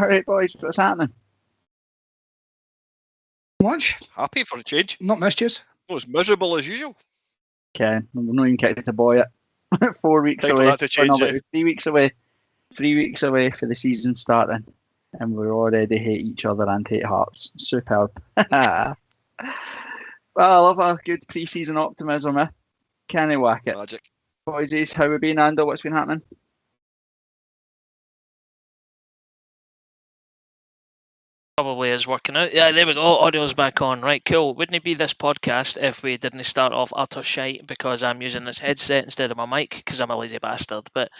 Alright, boys, what's happening? Much? Happy for a change. Not missed yous. Well, it's miserable as usual. Okay, we're not even kicked the boy yet. 4 weeks Time for away. that to change, no, 3 weeks away. 3 weeks away for the season starting. And we already hate each other and hate Hearts. Superb. Well, I love a good pre-season optimism, eh? Can I whack it? Magic. Boys, how we been, Ando? What's been happening? Probably is working out. Yeah, there we go. Audio's back on. Right, cool. Wouldn't it be this podcast if we didn't start off utter shite because I'm using this headset instead of my mic because I'm a lazy bastard. But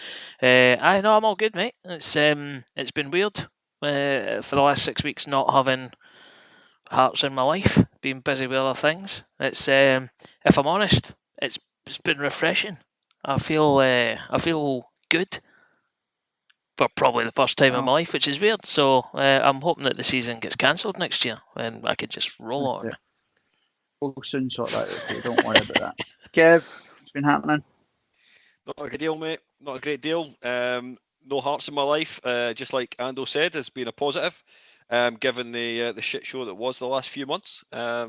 I know I'm all good, mate. It's been weird for the last 6 weeks not having Hearts in my life, being busy with other things. It's if I'm honest, it's been refreshing. I feel good. For probably the first time in my life, which is weird. So I'm hoping that the season gets cancelled next year and I could just roll on. Yeah. We'll soon sort that out, so don't worry about that. Kev, what's been happening? Not a good deal, mate. Not a great deal. No Hearts in my life. Just like Ando said, has been a positive, given the shit show that was the last few months.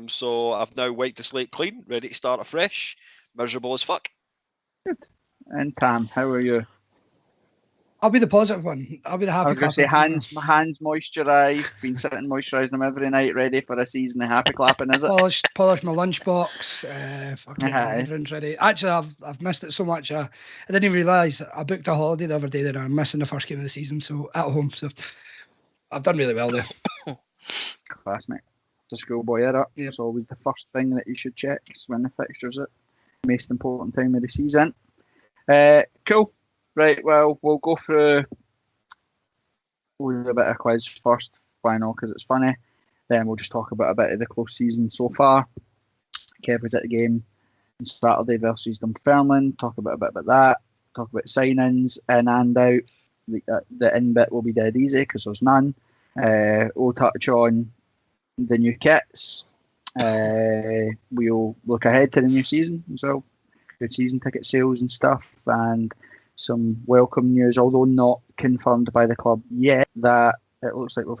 So I've now wiped the slate clean, ready to start afresh. Miserable as fuck. Good. And Tam, how are you? I'll be the positive one. I'll be the happy. I was going to say my hands moisturised. Been sitting moisturising them every night, ready for a season of happy clapping. Is it? Polished my lunchbox. Fucking everything's ready. Actually, I've missed it so much. I didn't even realise I booked a holiday the other day that I'm missing the first game of the season. So at home, so I've done really well there. Class, mate. It's a schoolboy era. Yep. It's always the first thing that you should check when the fixtures it. Most important time of the season. Cool. Right, well, we'll go through a bit of quiz first. Why not? Because it's funny. Then we'll just talk about a bit of the close season so far. Kev was at the game on Saturday versus Dunfermline. Talk about a bit about that. Talk about signings in and out. The in bit will be dead easy because there's none. We'll touch on the new kits. We'll look ahead to the new season as well. Good season ticket sales and stuff, and some welcome news, although not confirmed by the club yet, that it looks like we've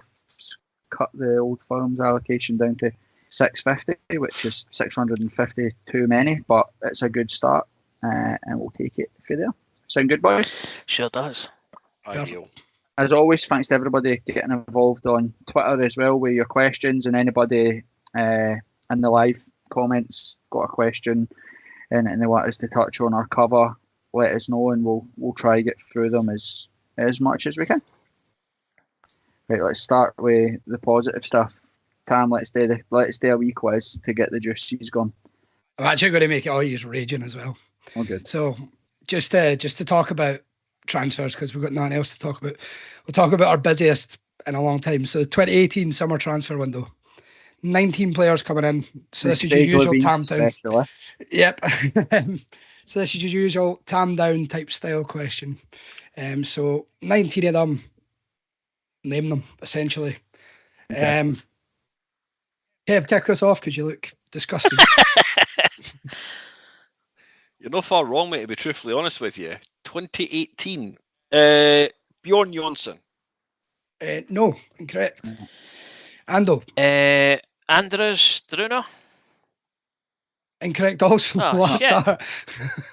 cut the Old Firms allocation down to 650, which is 650 too many, but it's a good start, and we'll take it for there. Sound good, boys? Sure does. Ideal. As always, thanks to everybody getting involved on Twitter as well with your questions, and anybody in the live comments got a question and they want us to touch on our cover, let us know and we'll try to get through them as much as we can. Right, let's start with the positive stuff. Tam, let's do a wee quiz to get the juices going. I'm actually going to make it all use raging as well. Oh, good. So just to talk about transfers, because we've got nothing else to talk about. We'll talk about our busiest in a long time. So 2018 summer transfer window. 19 players coming in. So this is your usual Tam down. Yep. So this is your usual Tam down type style question. So 19 of them, name them essentially. Okay. Kev, kick us off because you look disgusted. You're not far wrong, mate, to be truthfully honest with you. 2018. Bjorn Jonsson. No, incorrect. Ando. Anders Druno. Incorrect also.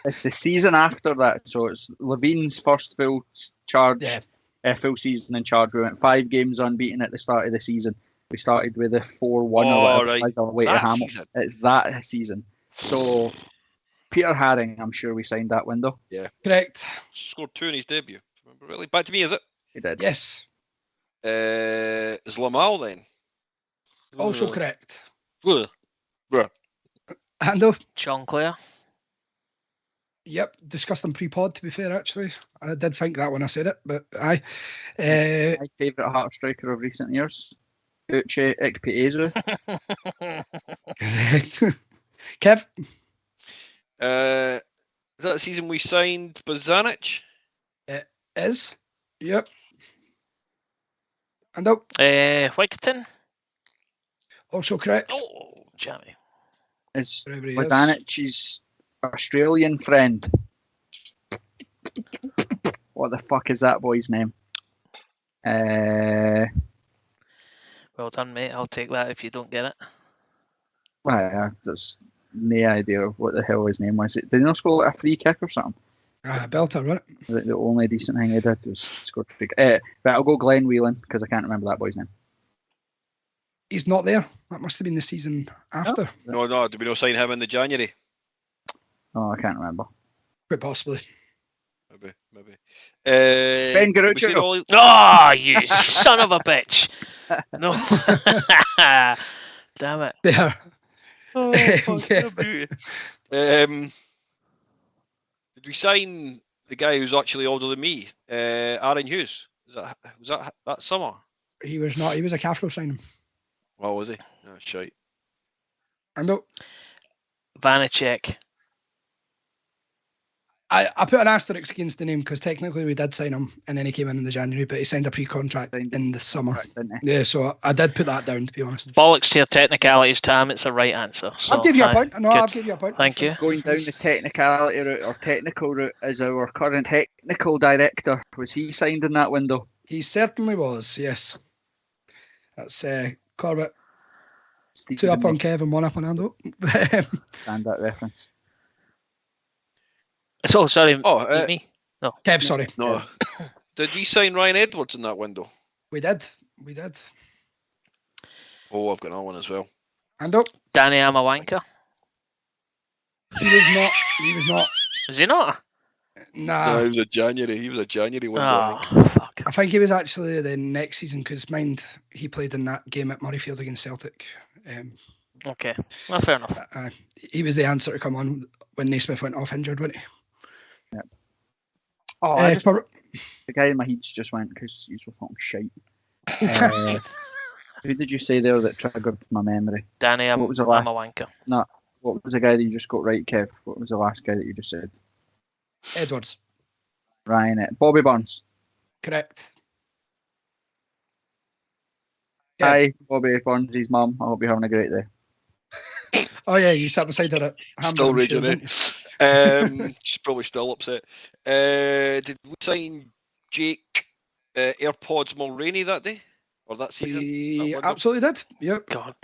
It's the season after that, so it's Levine's first full charge, full season in charge. We went 5 games unbeaten at the start of the season. We started with a 4-1 away to Hamilton. It's that season. So Peter Haring, I'm sure we signed that window. Yeah. Correct. Scored 2 in his debut. Remember, really? Back to me, is it? He did. Yes. Is Lamal then? Also correct. Ando. Sean Clare. Yep, discussed them pre-pod, to be fair, actually. I did think that when I said it, but aye. My favourite Heart striker of recent years, Uche Ikpeazu. Correct. Kev? That season we signed Bozanic? It is. Yep. Ando. Wigton. Also correct. Oh, jammy. Is Bozanic's Australian friend. What the fuck is that boy's name? Well done, mate. I'll take that if you don't get it. There's no idea what the hell his name was. Did he not score like a free kick or something? Belter, right? The only decent thing he did was score a free kick. But I'll go Glenn Whelan because I can't remember that boy's name. He's not there. That must have been the season after. No. Did we not sign him in the January? Oh, I can't remember. Quite possibly. Maybe. Ben Garuccio. Oh, you son of a bitch! No. Damn it. There. Oh, fuck, beauty. Did we sign the guy who's actually older than me? Aaron Hughes. Was that summer? He was not. He was a Castro signing. Well, was he? Oh, shite. I know. Vanacek. I put an asterisk against the name because technically we did sign him and then he came in the January, but he signed a pre-contract in the summer. Yeah, so I did put that down, to be honest. Bollocks to your technicalities, Tam. It's the right answer. So, I'll give you a point. No, I'll give you a point. Thank you. Going down the technicality route or technical route as our current technical director. Was he signed in that window? He certainly was, yes. That's Corbett. Stephen 2 up on Kevin, 1 up on Ando. And that reference. So sorry. Me? No. Kev, sorry. No. Did we sign Ryan Edwards in that window? We did. Oh, I've got another one as well. Ando. Danny Amawanka. He was not. Was he not? Nah. No, he was a January window. Oh, fuck. I think he was actually the next season because he played in that game at Murrayfield against Celtic. Okay. Well, fair enough. He was the answer to come on when Naismith went off injured, wasn't he? Yep. Oh, the guy in my heats just went because he's so fucking shite. Who did you say there that triggered my memory? Danny Amawanka. No, what was the guy that you just got right, Kev? What was the last guy that you just said? Edwards. Ryan, Bobby Burns. Correct. Yeah. Hi, Bobby Burns, his mum. I hope you're having a great day. Oh yeah, you sat beside her at still raging it. She's probably still upset. Did we sign Jake AirPods Mulroney that day? Or that season? We absolutely did. Yep. God.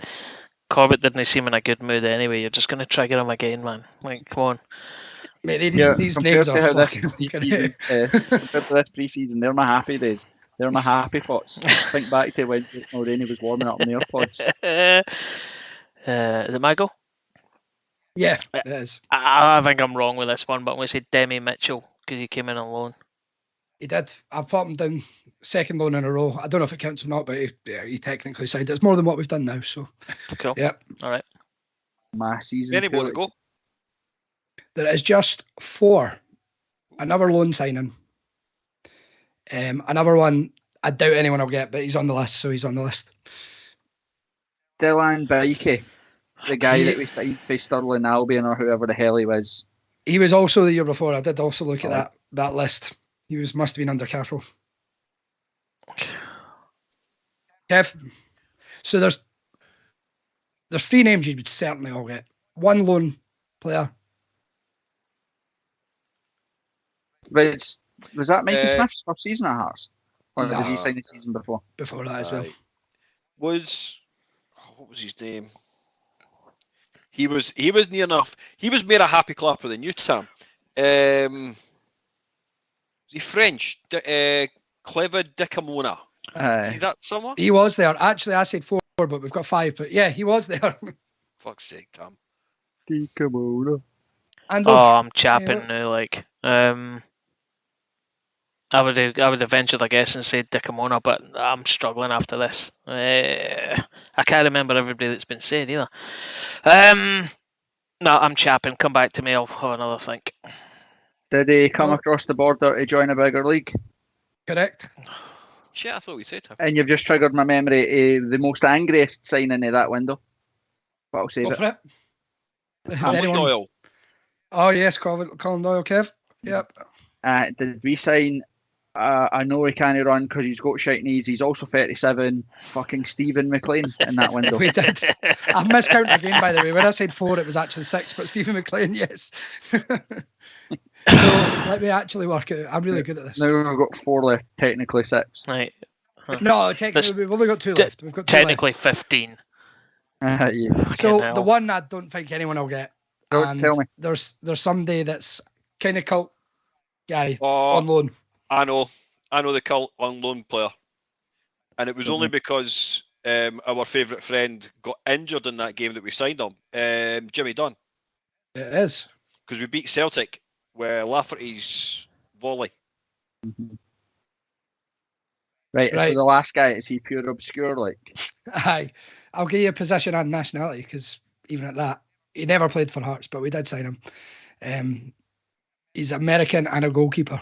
Corbett didn't seem in a good mood anyway. You're just going to trigger him again, man. Like, come on. Mate, these names are fucking... compared to this pre-season, they're my happy days. They're my happy thoughts. Think back to when Mulroney was warming up in the AirPods. Is it my go? Yeah, it is. I think I'm wrong with this one, but I'm going to say Demi Mitchell because he came in on loan. He did. I've popped him down second loan in a row. I don't know if it counts or not, but he technically signed it. It's more than what we've done now. So, cool. Yep. All right. My season. Any more to go? There is just 4. Another loan signing. Another one. I doubt anyone will get, but he's on the list, so he's on the list. Dylan Baike, the guy that we signed for Stirling Albion or whoever the hell he was. He was also the year before. I did also look at that list. He must have been under Castle. Kev. So there's 3 names you would certainly all get. 1 loan player. Was that Mikey Smith's first season at Hearts? Or did he sign the season before? Before that as well. What was his name? He was near enough. He was more a happy clapper than you, Sam. Was he French? Clever Dicamona. See that somewhere? He was there. Actually, I said 4, but we've got 5. But yeah, he was there. Fuck's sake, Tom. Dicamona. I'm chapping now. Like, I would have ventured a guess and said Dicamona, but I'm struggling after this. I can't remember everybody that's been said either. No, I'm chapping. Come back to me. I'll have another think. Did he come across the border to join a bigger league? Correct. Shit, I thought we said him. And you've just triggered my memory. The most angriest signing of that window. But I'll save Go it. for it. Colin Doyle. Oh yes, Colin Doyle, Kev. Yep. Did we sign? I know he can't run because he's got shite knees. He's also 37. Fucking Stephen McLean in that window. We did. I've miscounted again, by the way. When I said 4, it was actually 6. But Stephen McLean, yes. So let me actually work it. I'm really good at this. Now we've got 4 left, technically 6. Right. No, technically we've only got two left. We've got two technically left. 15. Yeah. So hell. the one I don't think anyone will get. Don't And tell me. there's somebody that's kind of cult guy Oh, on loan. I know the cult on loan player, and it was only because our favourite friend got injured in that game that we signed him, Jimmy Dunn, It is. because we beat Celtic with Lafferty's volley. Mm-hmm. Right. Right. So the last guy, is he pure obscure? Like, Aye. I'll give you a position and nationality because even at that, he never played for Hearts, but we did sign him. He's American and a goalkeeper.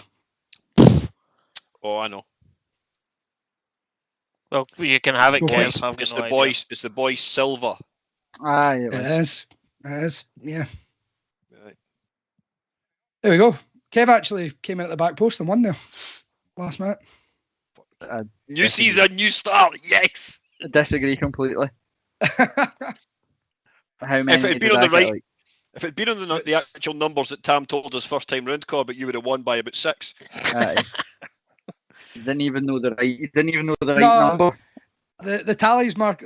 Oh, I know. Well, you can have it, Go for Kev. it. I've got It's no the idea. boy. It's the boy Silva. it It was. is. Yeah. Right. There we go. Kev actually came in at the back post and won there last minute. New season, new start. Yes. I disagree completely. How many? If it had been did on I the get, right, like, if it had been on the actual numbers that Tam told us first time round, Corbett, you would have won by about 6. didn't even know the right No. number. The tallies mark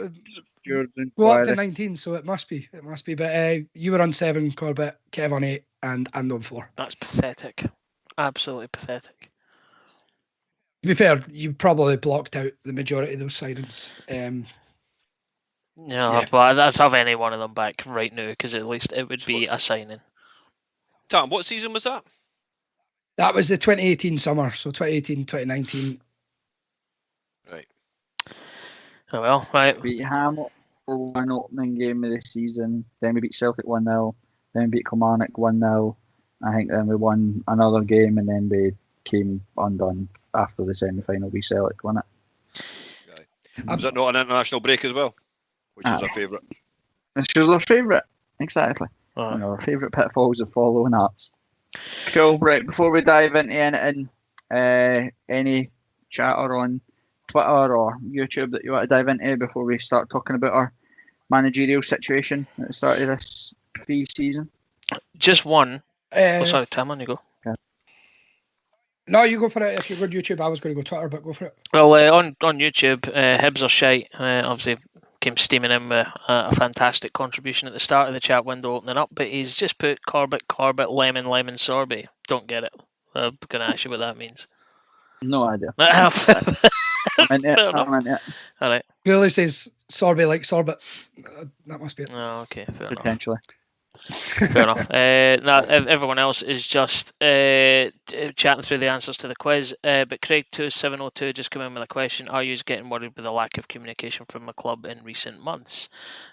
Jordan go up to Quarry. 19, so it must be. But you were on 7, Corbett, Kev on 8, and on 4. That's pathetic. Absolutely pathetic. To be fair, you probably blocked out the majority of those signings. Yeah, but I'd have any one of them back right now because at least it would be a signing. Tam, what season was that? That was the 2018 summer, so 2018, 2019. Right. Oh well, right. Beat Hamilton for one opening game of the season. Then we beat Celtic 1-0. Then we beat Kilmarnock 1-0. I think then we won another game and then we came undone after the semi-final. We Celtic won it. Right. Was that not an international break as well? Which is our favourite. This was our favourite. Exactly. Right. One of our favourite pitfalls of following ups. Cool. Right, before we dive into anything, any chatter on Twitter or YouTube that you want to dive into before we start talking about our managerial situation at the start of this pre-season? Just one. Uh, sorry, Tim, on you go. No, you go for it. If you're good YouTube, I was going to go Twitter, but go for it. Well, on YouTube, Hibs are shite. Obviously, came steaming in with a fantastic contribution at the start of the chat window opening up, but he's just put Corbett, lemon, sorbet. Don't get it. I'm going to ask you what that means. No idea. I'm into it. All right. Clearly says sorbet like sorbet. That must be it. Oh, okay, fair enough. Potentially. Fair enough. Now, everyone else is just chatting through the answers to the quiz. But Craig2702 just came in with a question. Are you getting worried with the lack of communication from the club in recent months?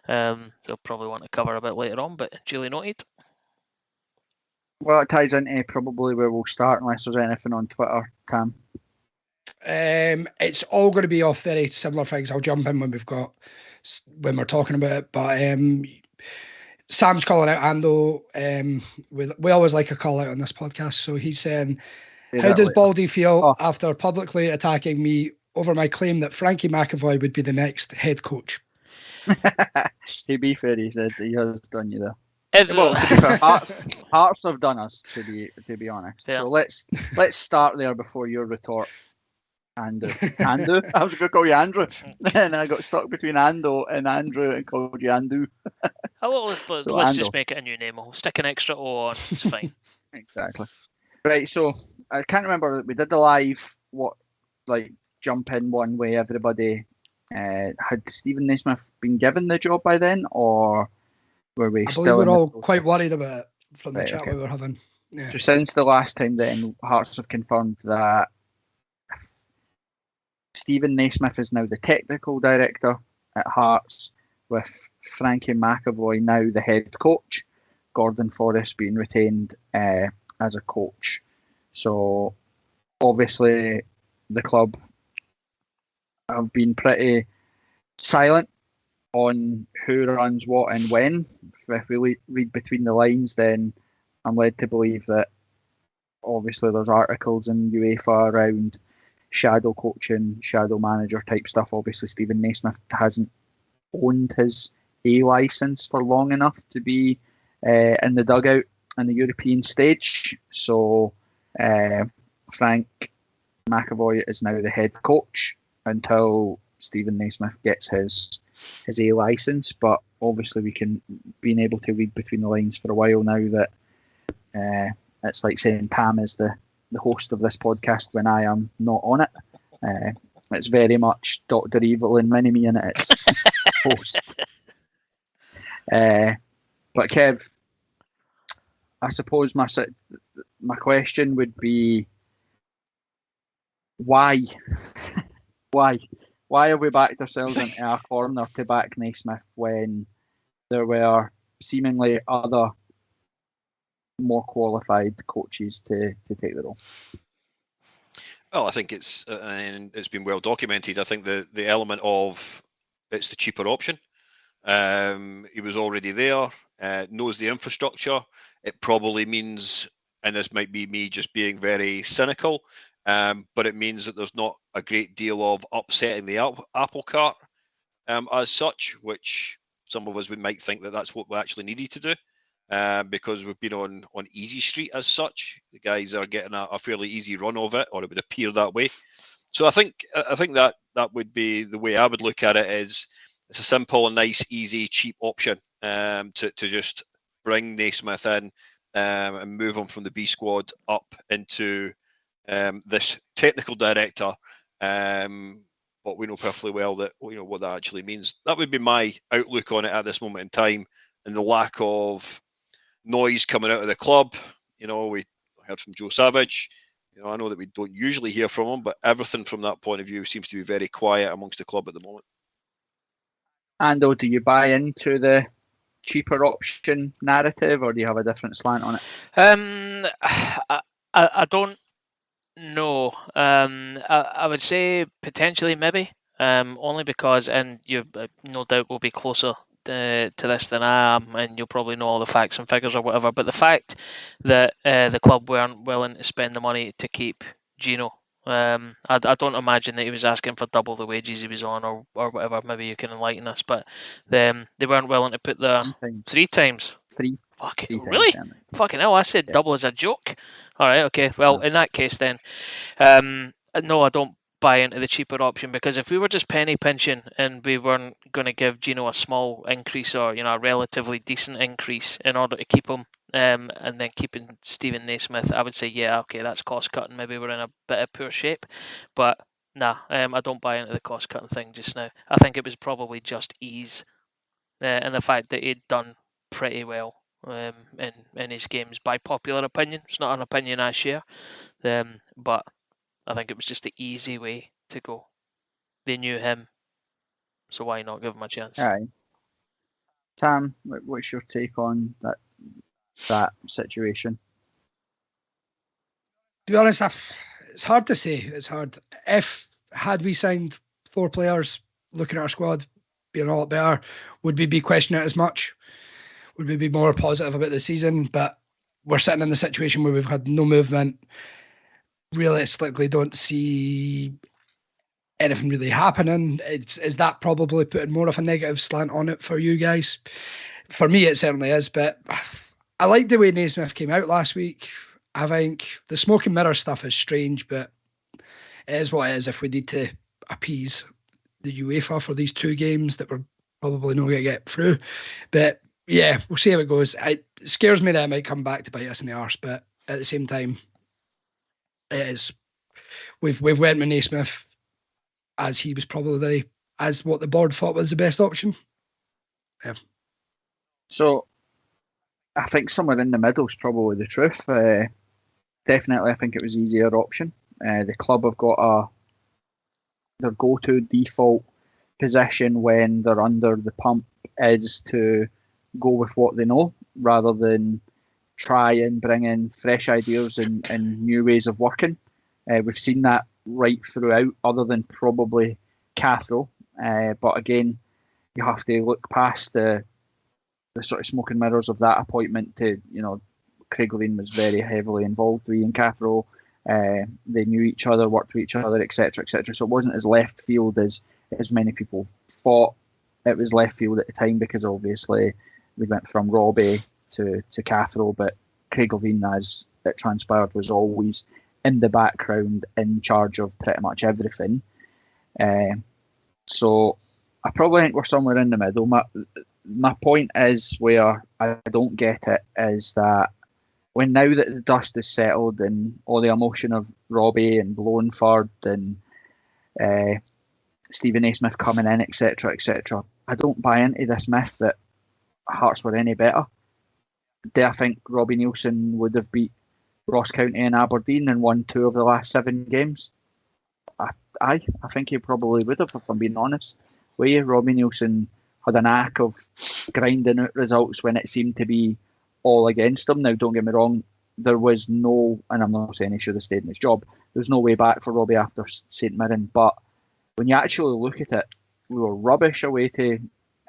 They'll probably want to cover a bit later on, but duly noted. Well, it ties into probably where we'll start unless there's anything on Twitter, Tam. It's all going to be off very similar things. I'll jump in when we're talking about it. But Sam's calling out Ando. We always like a call out on this podcast. So he's saying, how does Baldy feel after publicly attacking me over my claim that Frankie McAvoy would be the next head coach? To be fair, he said he has done you there. Well, to be fair, Hearts have done us, to be honest. Yeah. So let's start there before your retort. Andrew. I was going to call you Andrew. Then I got stuck between Ando and Andrew and called you Andu. Let's just make it a new name. We'll stick an extra O on. It's fine. Exactly. Right, so I can't remember. We did the live, jump in one way. Everybody had Stephen Naismith been given the job by then, or were we still? I believe we're all quite worried about it from the chat we were having. Yeah. So since the last time, then Hearts have confirmed that Stephen Naismith is now the technical director at Hearts, with Frankie McAvoy now the head coach, Gordon Forrest being retained as a coach. So obviously the club have been pretty silent on who runs what and when. If we read between the lines, then I'm led to believe that obviously there's articles in UEFA around shadow coaching, shadow manager type stuff. Obviously Stephen Naismith hasn't owned his A license for long enough to be in the dugout in the European stage. So Frank McAvoy is now the head coach. until Stephen Naismith gets his A licence. But obviously, been able to read between the lines for a while now that it's like saying Tam is the host of this podcast when I am not on it. It's very much Dr. Evil and Mini-Me in it. It's host. But Kev, I suppose my question would be, why? Why have we backed ourselves into our corner to back Naismith when there were seemingly other more qualified coaches to take the role? Well, I think it's been well documented. I think the element of it's the cheaper option. He was already there, knows the infrastructure. It probably means, and this might be me just being very cynical, but it means that there's not a great deal of upsetting the apple cart as such, which some of us might think that that's what we actually needed to do. Because we've been on easy street as such. The guys are getting a fairly easy run of it, or it would appear that way. So I think that would be the way I would look at it. Is it's a simple, nice, easy, cheap option to just bring Naismith in and move him from the B squad up into this technical director. But we know perfectly well that what that actually means. That would be my outlook on it at this moment in time, and the lack of noise coming out of the club. We heard from Joe Savage. I know that we don't usually hear from him, but everything from that point of view seems to be very quiet amongst the club at the moment. Ando, do you buy into the cheaper option narrative, or do you have a different slant on it? I don't know. I would say potentially maybe, only because, and you no doubt will be closer to this than I am, and you'll probably know all the facts and figures or whatever, but the fact that the club weren't willing to spend the money to keep Gino, I don't imagine that he was asking for double the wages he was on or whatever. Maybe you can enlighten us, but they weren't willing to put the three times. Fucking really? Fucking hell, I said double as a joke. All right, okay. Well, in that case then, no, I don't buy into the cheaper option, because if we were just penny pinching and we weren't going to give Gino a small increase or a relatively decent increase in order to keep him, and then keeping Stephen Naismith, I would say okay, that's cost cutting. Maybe we're in a bit of poor shape, but nah, I don't buy into the cost cutting thing just now. I think it was probably just ease, and the fact that he'd done pretty well in his games by popular opinion. It's not an opinion I share, but I think it was just the easy way to go. They knew him, so why not give him a chance? All right. Tam, what's your take on that situation? To be honest, it's hard to say. It's hard. Had we signed 4 players, looking at our squad being a lot better, would we be questioning it as much? Would we be more positive about the season? But we're sitting in the situation where we've had no movement. Realistically, don't see anything really happening. Is that probably putting more of a negative slant on it for you guys? For me, it certainly is. But I like the way Naismith came out last week. I think the smoke and mirror stuff is strange, but it is what it is. If we need to appease the UEFA for these 2 games that we're probably not going to get through, but yeah, we'll see how it goes. It scares me that it might come back to bite us in the arse, but at the same time, it is. We've went with Naismith as he was probably as what the board thought was the best option. Yeah. So I think somewhere in the middle is probably the truth. Definitely, I think it was the easier option. The club have got their go-to default position when they're under the pump is to go with what they know rather than try and bring in fresh ideas and new ways of working. We've seen that right throughout, other than probably Cathro. But again, you have to look past the sort of smoke and mirrors of that appointment to, Craig Levein was very heavily involved with Ian Cathro. They knew each other, worked with each other, etc., etc. So it wasn't as left field as many people thought it was left field at the time, because obviously we went from Robbie to Cathro, but Craig Levein, as it transpired, was always in the background, in charge of pretty much everything. So I probably think we're somewhere in the middle. My point is, where I don't get it, is that when now that the dust is settled and all the emotion of Robbie and Blowingford and Stephen A. Smith coming in, etc., etc., I don't buy into this myth that Hearts were any better. Do I think Robbie Neilson would have beat Ross County and Aberdeen and won 2 of the last 7 games? I think he probably would have, if I'm being honest. Robbie Neilson had a knack of grinding out results when it seemed to be all against him. Now, don't get me wrong, there was no, and I'm not saying he should have stayed in his job, there's no way back for Robbie after St Mirren, but when you actually look at it, we were rubbish away to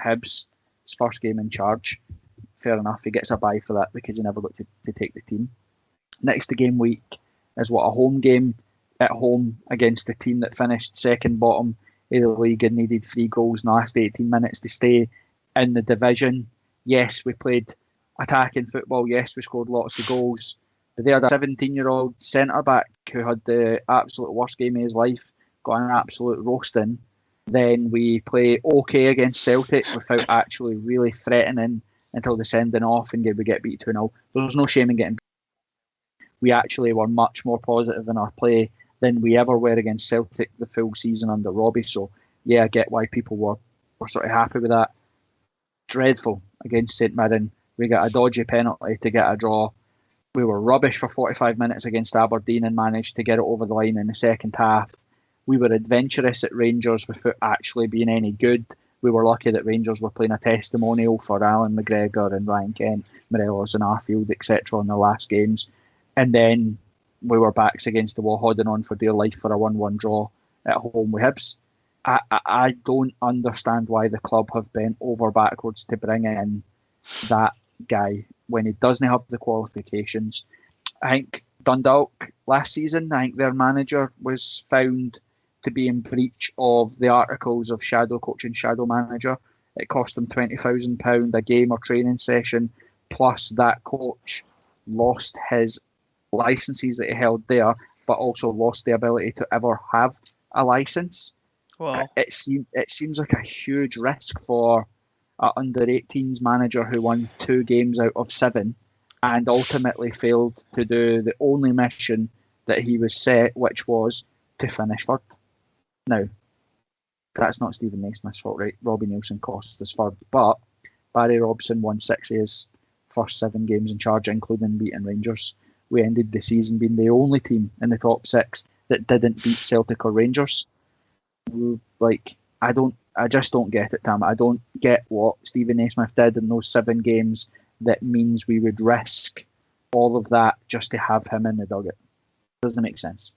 Hibs, his first game in charge. Fair enough, he gets a bye for that because he never got to take the team. Next to game week is a home game at home against a team that finished second bottom of the league and needed 3 goals in the last 18 minutes to stay in the division. Yes, we played attacking football. Yes, we scored lots of goals. But they had a 17-year-old centre-back who had the absolute worst game of his life, got an absolute roasting. Then we play okay against Celtic without actually really threatening until the sending off, and we get beat 2-0. There's no shame in getting beat. We actually were much more positive in our play than we ever were against Celtic the full season under Robbie. So, yeah, I get why people were sort of happy with that. Dreadful against St Mirren. We got a dodgy penalty to get a draw. We were rubbish for 45 minutes against Aberdeen and managed to get it over the line in the second half. We were adventurous at Rangers without actually being any good. We were lucky that Rangers were playing a testimonial for Alan McGregor and Ryan Kent, Morelos and Arfield, etc. in the last games. And then we were backs against the wall, holding on for dear life for a 1-1 draw at home with Hibs. I don't understand why the club have bent over backwards to bring in that guy when he doesn't have the qualifications. I think Dundalk last season, I think their manager was found to be in breach of the articles of shadow coach and shadow manager. It cost them £20,000 a game or training session, plus that coach lost his licenses that he held there, but also lost the ability to ever have a license. Wow. It seems like a huge risk for an under-18s manager who won 2 games out of 7 and ultimately failed to do the only mission that he was set, which was to finish third. Now, that's not Stephen Naismith's fault, right? Robbie Neilson cost us third, but Barry Robson won 6 of his first 7 games in charge, including beating Rangers. We ended the season being the only team in the top 6 that didn't beat Celtic or Rangers. I just don't get it, Tam. I don't get what Stephen Naismith did in those 7 games that means we would risk all of that just to have him in the dugout. Doesn't make sense.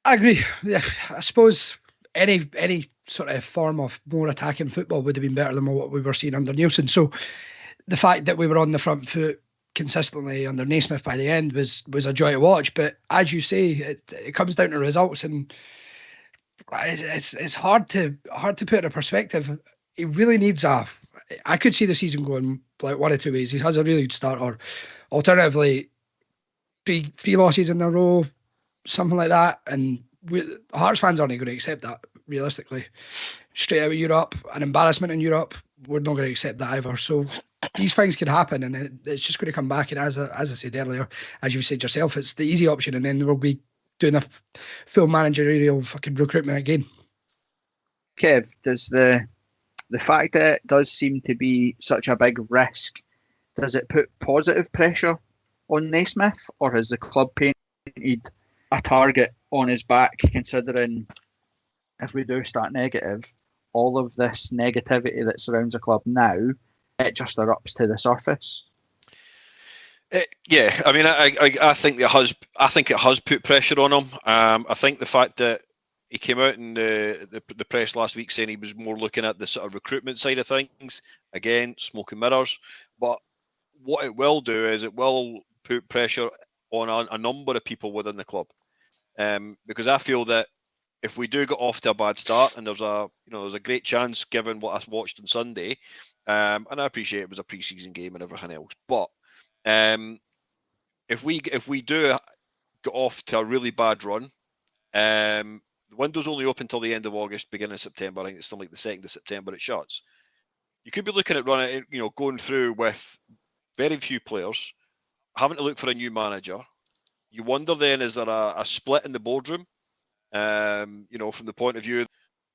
I agree. Yeah, I suppose any sort of form of more attacking football would have been better than what we were seeing under Neilson. So the fact that we were on the front foot consistently under Naismith by the end was a joy to watch. But as you say, it comes down to results, and it's hard to put in perspective. He really needs I could see the season going like one of 2 ways. He has a really good start, or alternatively, 3 losses in a row, something like that. And Hearts fans aren't going to accept that, realistically. Straight out of Europe, an embarrassment in Europe, we're not going to accept that either. So these things could happen, and it's just going to come back. And as I said earlier, as you said yourself, it's the easy option, and then we'll be doing a full managerial fucking recruitment again. Kev, does the fact that it does seem to be such a big risk, does it put positive pressure on Naismith, or has the club painted a target on his back, considering if we do start negative, all of this negativity that surrounds the club now, it just erupts to the surface? Yeah, I mean, I think it has put pressure on him. I think the fact that he came out in the press last week saying he was more looking at the sort of recruitment side of things, again, smoke and mirrors. But what it will do is it will put pressure on a number of people within the club, because I feel that if we do get off to a bad start, and there's a great chance given what I watched on Sunday, and I appreciate it was a pre-season game and everything else, but if we do get off to a really bad run, The window's only open till the end of August, beginning of September. I think it's still like the 2nd of September it shuts. You could be looking at going through with very few players, having to look for a new manager. You wonder then, is there a split in the boardroom? From the point of view,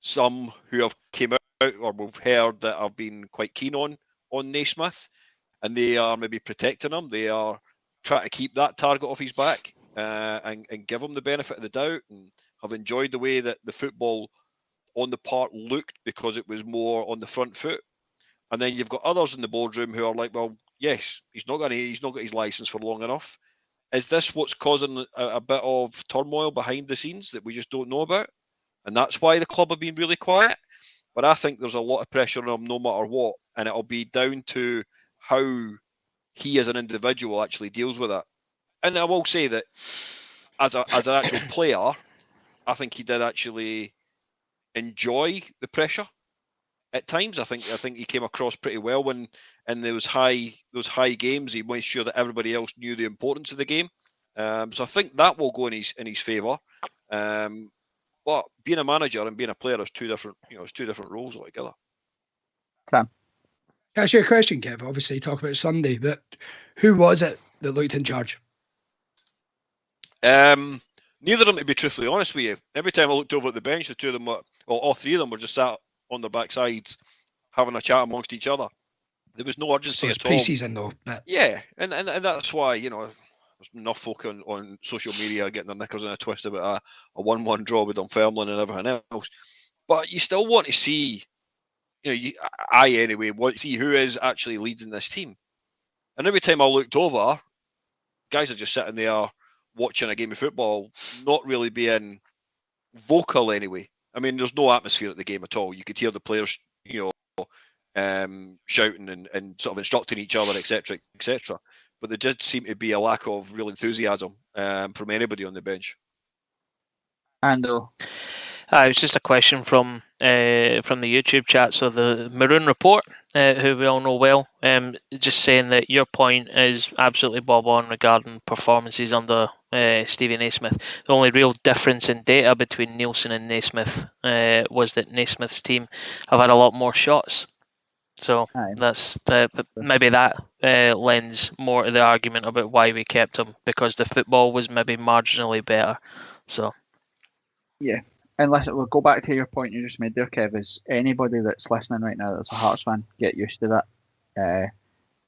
some who have came out or we've heard that have been quite keen on Naismith, and they are maybe protecting him. They are trying to keep that target off his back and give him the benefit of the doubt, and have enjoyed the way that the football on the park looked because it was more on the front foot. And then you've got others in the boardroom who are like, well, yes, he's not got his license for long enough. Is this what's causing a bit of turmoil behind the scenes that we just don't know about? And that's why the club have been really quiet. But I think there's a lot of pressure on him no matter what. And it'll be down to how he as an individual actually deals with it. And I will say that as an actual player, I think he did actually enjoy the pressure at times. I think he came across pretty well when in those high games. He made sure that everybody else knew the importance of the game. So I think that will go in his favour. But being a manager and being a player is two different roles altogether. Can I ask you a question, Kev? Obviously, you talk about Sunday, but who was it that looked in charge? Neither of them, to be truthfully honest with you. Every time I looked over at the bench, the two of them all three of them were just sat on their backsides having a chat amongst each other. There was no urgency at all. Pre-season though. Yeah, and that's why, there's enough folk on social media getting their knickers in a twist about a 1-1 draw with Dunfermline and everything else. But you still want to see, I anyway, want to see who is actually leading this team. And every time I looked over, guys are just sitting there watching a game of football, not really being vocal anyway. I mean, there's no atmosphere at the game at all. You could hear the players, shouting and sort of instructing each other, etc., etc. But there did seem to be a lack of real enthusiasm from anybody on the bench. Ando. It was just a question from the YouTube chat. So the Maroon Report, who we all know well, just saying that your point is absolutely bob on regarding performances under Stevie Naismith. The only real difference in data between Nielsen and Naismith was that Naismith's team have had a lot more shots. So that's maybe that lends more to the argument about why we kept him, because the football was maybe marginally better. So yeah. And listen, we'll go back to your point you just made there, Kev, is anybody that's listening right now that's a Hearts fan, get used to that.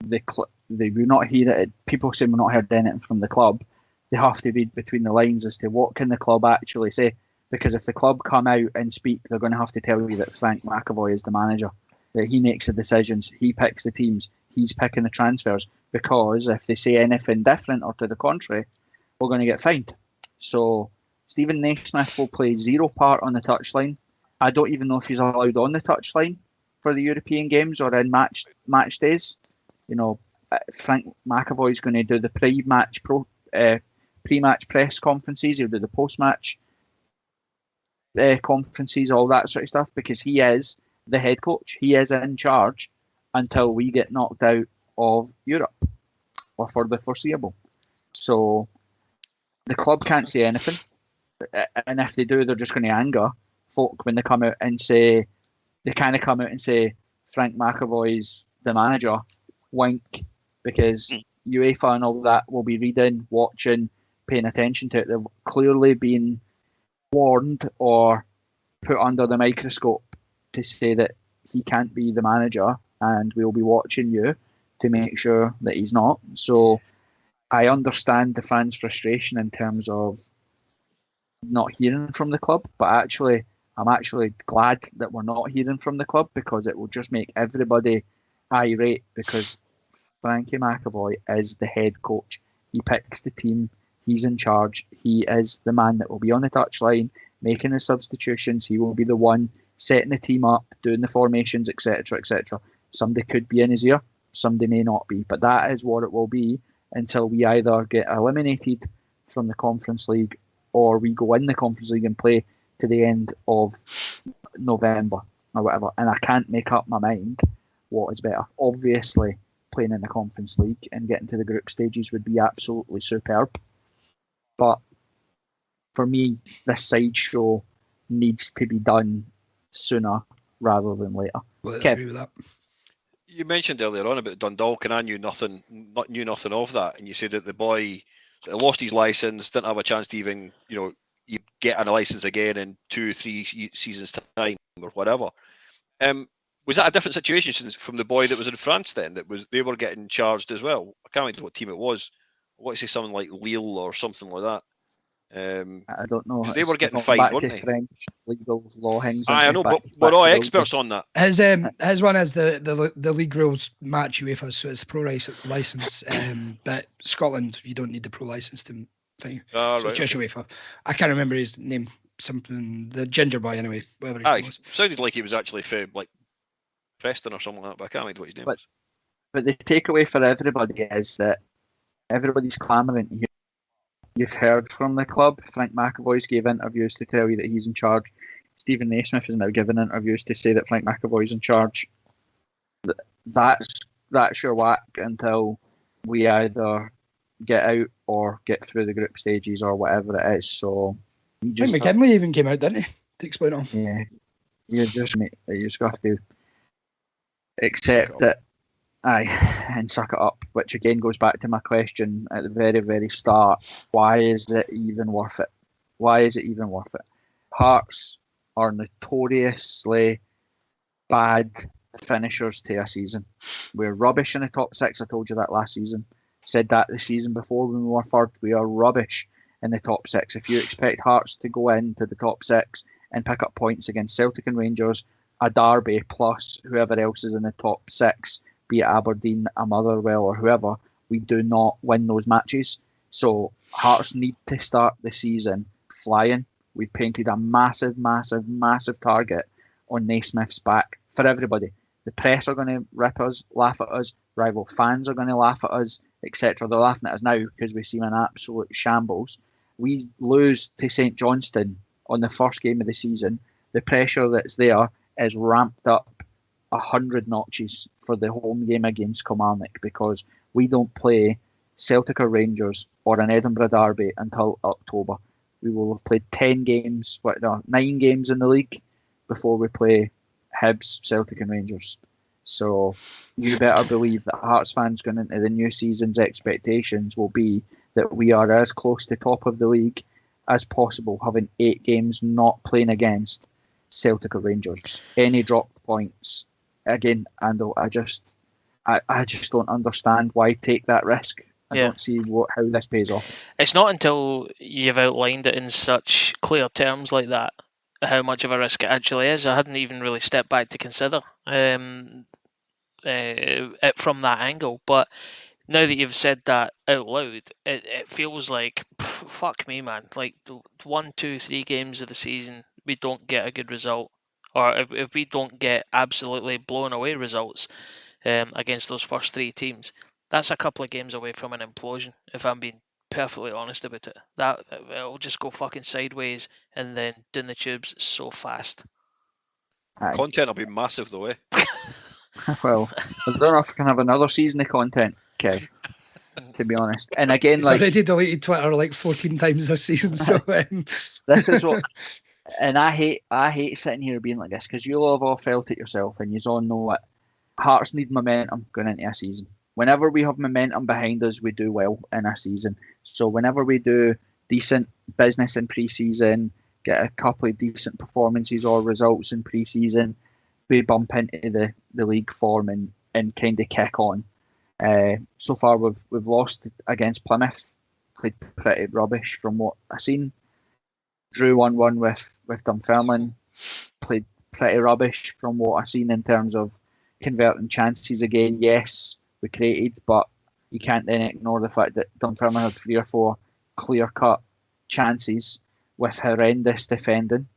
They will not hear it. People say we've not heard anything from the club. They have to read between the lines as to what can the club actually say. Because if the club come out and speak, they're going to have to tell you that Frank McAvoy is the manager, that he makes the decisions, he picks the teams, he's picking the transfers. Because if they say anything different or to the contrary, we're going to get fined. So Stephen Naismith will play zero part on the touchline. I don't even know if he's allowed on the touchline for the European games or in match days. Frank McAvoy is going to do the pre-match press conferences. He'll do the post-match conferences, all that sort of stuff, because he is the head coach. He is in charge until we get knocked out of Europe or for the foreseeable. So the club can't say anything. And if they do, they're just going to anger folk when they come out and say, Frank McAvoy's the manager, wink, because UEFA and all that will be reading, watching, paying attention to it. They've clearly been warned or put under the microscope to say that he can't be the manager, and we'll be watching you to make sure that he's not. So I understand the fans' frustration in terms of not hearing from the club, but I'm actually glad that we're not hearing from the club, because it will just make everybody irate, because Frankie McAvoy is the head coach. He picks the team, he's in charge, he is the man that will be on the touchline making the substitutions, he will be the one setting the team up, doing the formations, etc., etc. Somebody could be in his ear, somebody may not be, but that is what it will be until we either get eliminated from the Conference League or we go in the Conference League and play to the end of November or whatever. And I can't make up my mind what is better. Obviously, playing in the Conference League and getting to the group stages would be absolutely superb. But for me, this sideshow needs to be done sooner rather than later. Well, I Kev. agree with that. You mentioned earlier on about Dundalk, and I knew nothing of that. And you said that the boy lost his license, didn't have a chance to even, you get a license again in 2-3 seasons time or whatever. Was that a different situation from the boy that was in France then? They were getting charged as well. I can't remember what team it was. I want to say something like Lille or something like that. I don't know. Because they were getting Going fined, back weren't to they? French legal law things. I know, but we're back all to experts on that. His one is the league rules match UEFA, so it's pro license. But Scotland, you don't need the pro license to thing. So Right, it's just UEFA. I can't remember his name. Something, the ginger boy anyway, whatever his name was. Sounded like he was actually for like Preston or something like that, but I can't remember what his name was. But the takeaway for everybody is that everybody's clamouring to hear. You've heard from the club. Frank McAvoy's gave interviews to tell you that he's in charge. Stephen Naismith is now giving interviews to say that Frank McAvoy's in charge. That's your whack until we either get out or get through the group stages or whatever it is. So I think McKinley even came out, didn't he, to explain it? Yeah, you just got to accept it. Aye, and suck it up, which again goes back to my question at the very, very start. Why is it even worth it? Why is it even worth it? Hearts are notoriously bad finishers to a season. We're rubbish in the top six. I told you that last season. Said that the season before when we were third. We are rubbish in the top six. If you expect Hearts to go into the top six and pick up points against Celtic and Rangers, a Derby plus whoever else is in the top six, be it Aberdeen, a Motherwell or whoever, we do not win those matches. So Hearts need to start the season flying. We painted a massive, massive, massive target on Naismith's back for everybody. The press are going to rip us, laugh at us. Rival fans are going to laugh at us, etc. They're laughing at us now because we seem an absolute shambles. We lose to St Johnstone on the first game of the season. The pressure that's there is ramped up 100 notches for the home game against Kilmarnock because we don't play Celtic or Rangers or an Edinburgh Derby until October. We will have played 9 games in the league before we play Hibs, Celtic and Rangers. So you better believe that Hearts fans going into the new season's expectations will be that we are as close to top of the league as possible, having 8 games not playing against Celtic or Rangers. Any drop points, again, Andel, I just don't understand why take that risk. I don't see how this pays off. It's not until you've outlined it in such clear terms like that how much of a risk it actually is. I hadn't even really stepped back to consider it from that angle. But now that you've said that out loud, it feels like, fuck me, man. Like 1, 2, 3 games of the season, we don't get a good result. Or if we don't get absolutely blown away results against those first 3 teams, that's a couple of games away from an implosion, if I'm being perfectly honest about it. That it'll just go fucking sideways and then down the tubes so fast. Content will be massive though, eh? Well, I don't know if I can have another season of content, Kev, to be honest. And again, He's already deleted Twitter like 14 times this season, so this is what. And I hate sitting here being like this because you'll have all felt it yourself, and you all know it. Hearts need momentum going into a season. Whenever we have momentum behind us, we do well in a season. So whenever we do decent business in pre-season, get a couple of decent performances or results in pre-season, we bump into the league form and kind of kick on. So far, we've lost against Plymouth, played pretty rubbish from what I've seen. Drew 1-1 with Dunfermline, played pretty rubbish from what I've seen in terms of converting chances again. Yes, we created, but you can't then ignore the fact that Dunfermline had 3 or 4 clear-cut chances with horrendous defending.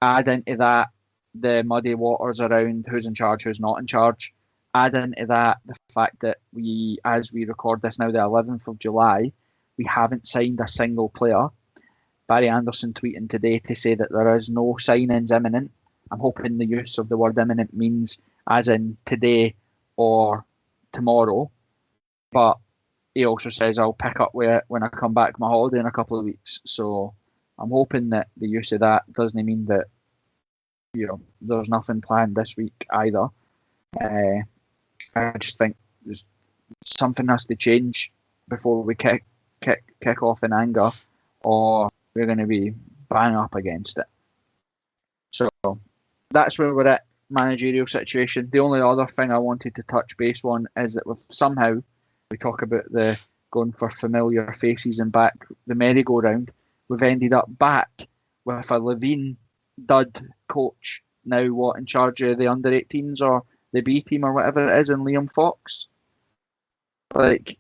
Add into that the muddy waters around who's in charge, who's not in charge. Add into that the fact that we, as we record this now, the 11th of July, we haven't signed a single player. Barry Anderson tweeting today to say that there is no signings imminent. I'm hoping the use of the word imminent means as in today or tomorrow. But he also says I'll pick up with it when I come back from my holiday in a couple of weeks. So I'm hoping that the use of that doesn't mean that there's nothing planned this week either. I just think there's something has to change before we kick off in anger, or we're going to be bang up against it. So that's where we're at. Managerial situation. The only other thing I wanted to touch base on is that we talk about the going for familiar faces and back the merry-go-round. We've ended up back with a Levine dud coach now, in charge of the under-18s or the B team or whatever it is, and Liam Fox. Like,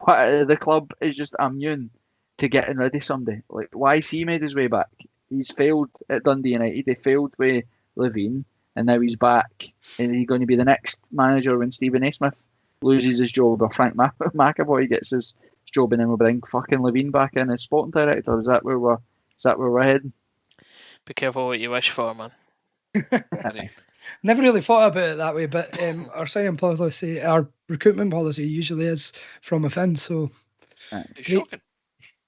the club is just immune to getting rid of somebody. Like, why has he made his way back? He's failed at Dundee United. He failed with Levine, and now he's back. Is he going to be the next manager when Stephen A. Smith loses his job, or Frank McAvoy gets his job, and then we'll bring fucking Levine back in as sporting director? Is that where we're heading? Be careful what you wish for, man. Never really thought about it that way, but our signing policy, our recruitment policy usually is from within, so it's shocking.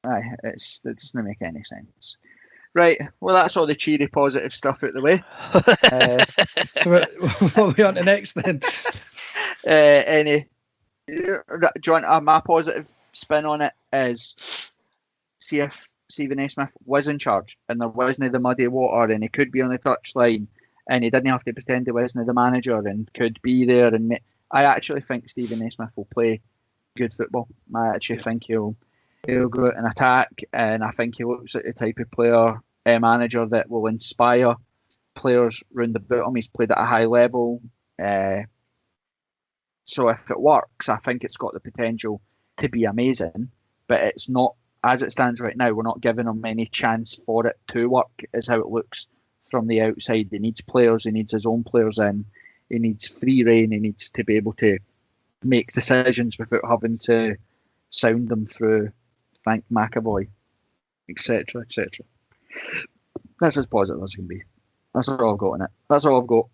Aye, it doesn't make any sense. Right, well, that's all the cheery positive stuff out the way. So what are we on to next then? Do you want my positive spin on it is, see if Stephen A. Smith was in charge and there wasn't the muddy water and he could be on the touchline and he didn't have to pretend he wasn't the manager and could be there. And I actually think Stephen A. Smith will play good football. I actually think he'll go out and attack, and I think he looks like the type of player, manager that will inspire players round about him. He's played at a high level. So if it works, I think it's got the potential to be amazing, but it's not, as it stands right now, we're not giving him any chance for it to work, is how it looks from the outside. He needs players, he needs his own players in, he needs free rein, he needs to be able to make decisions without having to sound them through Frank McAvoy, etc., etc. That's as positive as it can be. That's all I've got in it. That's all I've got.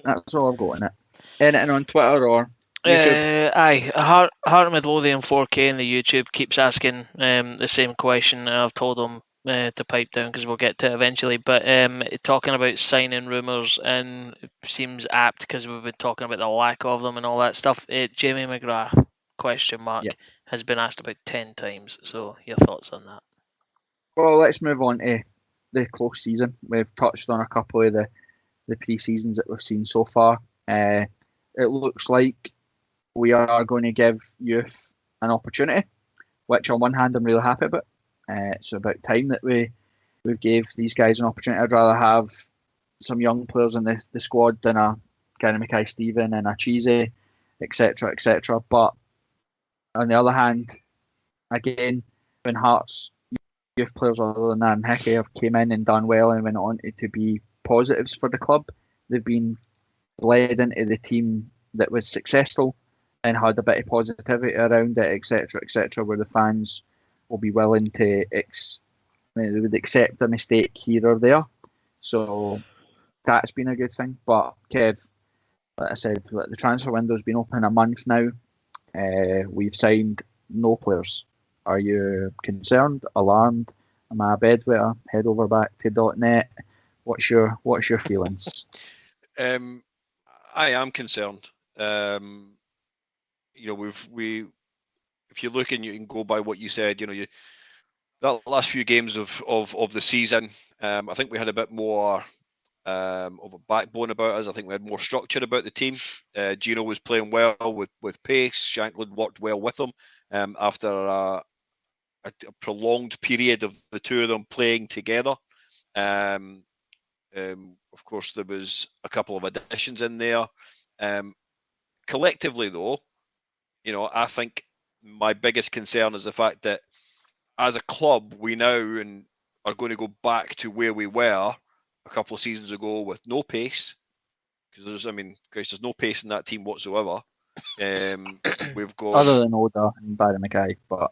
That's all I've got in it. Anything on Twitter or YouTube? Heart of Midlothian 4K in the YouTube keeps asking the same question. I've told him to pipe down because we'll get to it eventually. But talking about signing rumours, and it seems apt because we've been talking about the lack of them and all that stuff. Jamie McGrath, question mark, has been asked about 10 times. So your thoughts on that? Well, let's move on to the close season. We've touched on a couple of the pre-seasons that we've seen so far. It looks like we are going to give youth an opportunity, which on one hand I'm really happy about. It's about time that we gave these guys an opportunity. I'd rather have some young players in the squad than a Gary Mackay-Steven and a Cheesy, etc., etc. But on the other hand, again, when Hearts youth players other than Aaron Hickey have came in and done well and went on to be positives for the club, they've been bled into the team that was successful and had a bit of positivity around it, etc., etc., where the fans will be willing to they would accept a mistake here or there. So that's been a good thing. But Kev, like I said, the transfer window's been open a month now. We've signed no players. Are you concerned, alarmed? Am I a bedwetter? Head over back to .net. What's your feelings? I am concerned. If you look and you can go by what you said, that last few games of the season, I think we had a bit more of a backbone about us. I think we had more structure about the team. Gino was playing well with pace. Shankland worked well with him after a prolonged period of the two of them playing together. Of course, there was a couple of additions in there. Collectively, though, I think my biggest concern is the fact that as a club, we now are going to go back to where we were a couple of seasons ago with no pace. Because there's no pace in that team whatsoever. We've got other than Oda and Barry Mackay, but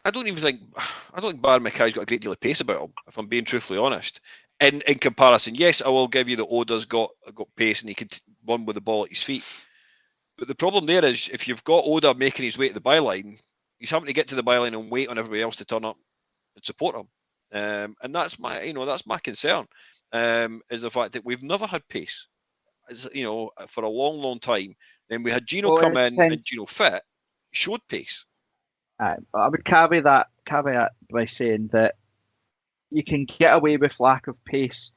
I don't think Barry Mackay's got a great deal of pace about him, if I'm being truthfully honest. In comparison, yes, I will give you that Oda's got pace and he can run with the ball at his feet. But the problem there is, if you've got Oda making his way to the byline, he's having to get to the byline and wait on everybody else to turn up and support him. And that's my concern, is the fact that we've never had pace, for a long, long time. Then we had Gino come in, and Gino fit, showed pace. I would caveat by saying that you can get away with lack of pace,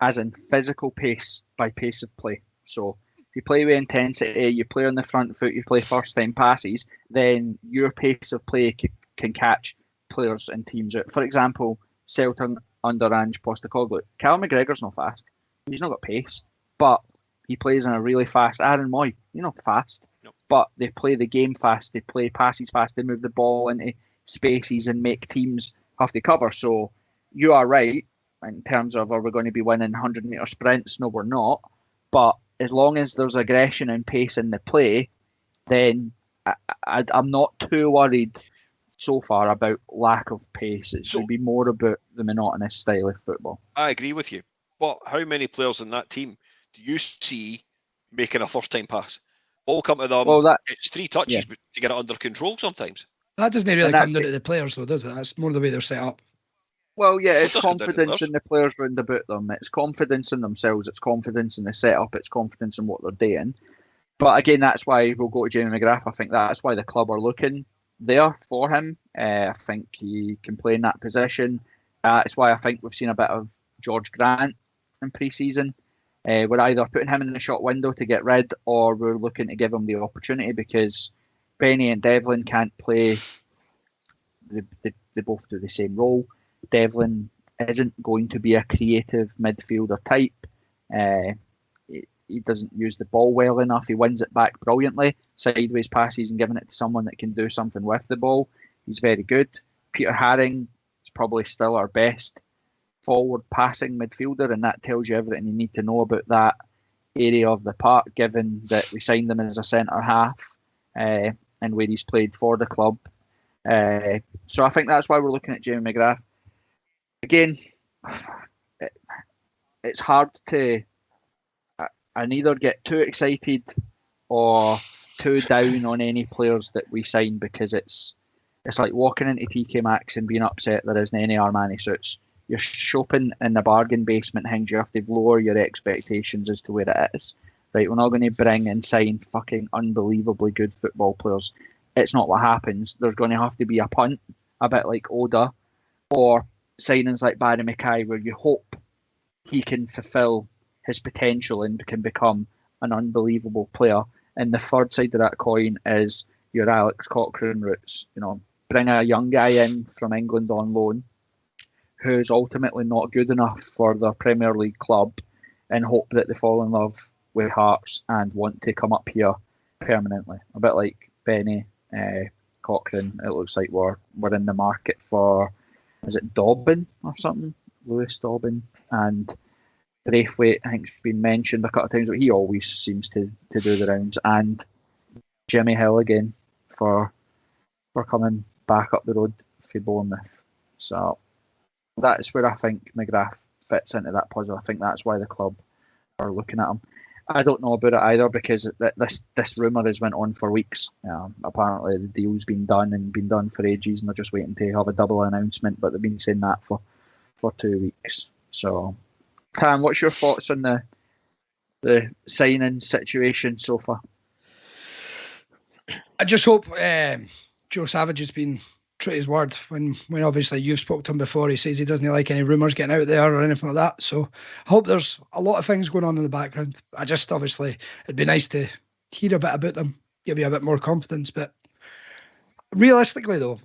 as in physical pace, by pace of play. So if you play with intensity, you play on the front foot, you play first time passes, then your pace of play can catch players and teams out. For example, Celtic under Ange Postecoglou, Cal McGregor's not fast. He's not got pace, but he plays in a really fast. Aaron Moy, you're not fast, no. But they play the game fast. They play passes fast. They move the ball into spaces and make teams have to cover. So you are right in terms of, are we going to be winning 100-meter sprints? No, we're not. But as long as there's aggression and pace in the play, then I'm not too worried so far about lack of pace. It should be more about the monotonous style of football. I agree with you. But how many players in that team do you see making a first-time pass? Ball come to them, it's 3 touches to get it under control sometimes. That doesn't really come down to the players, though, does it? That's more the way they're set up. Well, yeah, it's confidence in the players round about them. It's confidence in themselves. It's confidence in the setup. It's confidence in what they're doing. But again, that's why we'll go to Jamie McGrath. I think that's why the club are looking there for him. I think he can play in that position. It's why I think we've seen a bit of George Grant in pre-season. We're either putting him in the shop window to get rid, or we're looking to give him the opportunity, because Benny and Devlin can't play. They both do the same role. Devlin isn't going to be a creative midfielder type. He doesn't use the ball well enough. He wins it back brilliantly, sideways passes and giving it to someone that can do something with the ball. He's very good. Peter Haring is probably still our best forward passing midfielder, and that tells you everything you need to know about that area of the park, given that we signed him as a centre half and where he's played for the club. So I think that's why we're looking at Jamie McGrath. Again, it's hard to I neither get too excited or too down on any players that we sign, because it's like walking into TK Maxx and being upset there isn't any Armani suits. You're shopping in the bargain basement things. You have to lower your expectations as to where it is. Right, we're not going to bring and sign fucking unbelievably good football players. It's not what happens. There's going to have to be a punt, a bit like Oda, or signings like Barry Mackay, where you hope he can fulfil his potential and can become an unbelievable player. And the third side of that coin is your Alex Cochrane routes. Bring a young guy in from England on loan who's ultimately not good enough for their Premier League club, and hope that they fall in love with Hearts and want to come up here permanently. A bit like Benny Cochrane. It looks like we're in the market for, is it Dobbin or something? Lewis Dobbin. And Braithwaite, I think, has been mentioned a couple of times, but he always seems to do the rounds. And Jimmy Hill again for coming back up the road for Bournemouth. So that's where I think McGrath fits into that puzzle. I think that's why the club are looking at him. I don't know about it either, because this rumour has went on for weeks. Apparently the deal's been done for ages, and they're just waiting to have a double announcement, but they've been saying that for 2 weeks. So, Tam, what's your thoughts on the signing situation so far? I just hope Joe Savage has been true to his word. When obviously you've spoke to him before, he says he doesn't like any rumours getting out there or anything like that. So I hope there's a lot of things going on in the background. Obviously, it'd be nice to hear a bit about them, give you a bit more confidence. But realistically, though,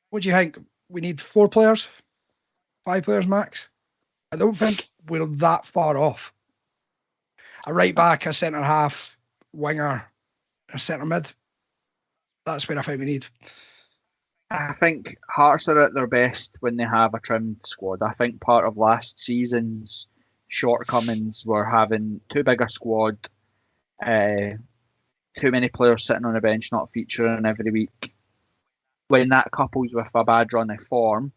what do you think? We need 4 players, 5 players max? I don't think we're that far off. A right back, a centre half, winger, a centre mid. That's where I think we need. I think Hearts are at their best when they have a trimmed squad. I think part of last season's shortcomings were having too big a squad, too many players sitting on the bench not featuring every week. When that couples with a bad run of form,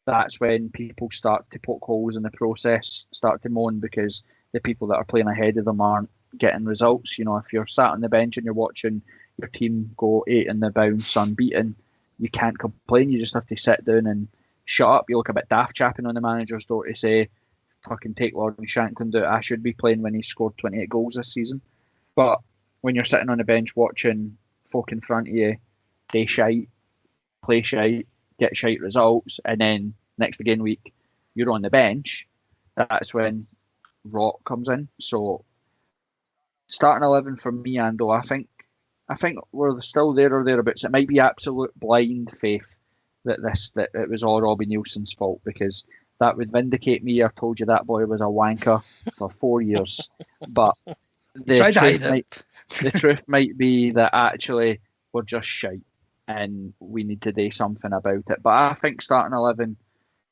that's when people start to poke holes in the process, start to moan because the people that are playing ahead of them aren't getting results. If you're sat on the bench and you're watching your team go 8 in the bounce unbeaten, you can't complain. You just have to sit down shut up. You look a bit daft chapping on the manager's door to say, fucking take Lawrence Shankland out. I should be playing when he scored 28 goals this season. But when you're sitting on the bench watching folk in front of you, they shite, play shite, get shite results, and then next game week you're on the bench, that's when rot comes in. So starting 11 for me, Ando, I think we're still there or thereabouts. It might be absolute blind faith that it was all Robbie Nielsen's fault, because that would vindicate me. I told you that boy was a wanker for 4 years. But the truth might be that actually we're just shite and we need to do something about it. But I think starting 11,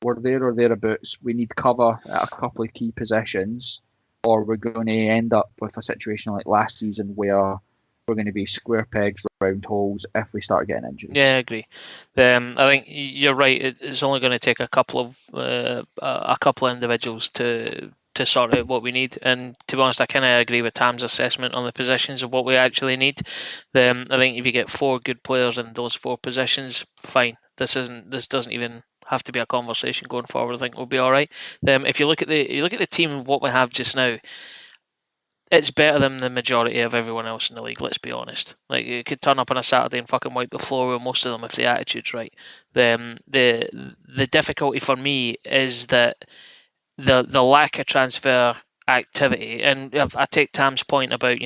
we're there or thereabouts. We need cover at a couple of key positions, or we're going to end up with a situation like last season where we're going to be square pegs, round holes if we start getting injuries. Yeah, I agree. I think you're right. It's only going to take a couple of individuals to sort out what we need. And to be honest, I kind of agree with Tam's assessment on the positions of what we actually need. I think if you get 4 good players in those 4 positions, fine. This doesn't even have to be a conversation going forward. I think we'll be all right. If you look at the team and what we have just now, it's better than the majority of everyone else in the league, let's be honest. Like, you could turn up on a Saturday and fucking wipe the floor with most of them if the attitude's right. The difficulty for me is that the lack of transfer activity, and I take Tam's point about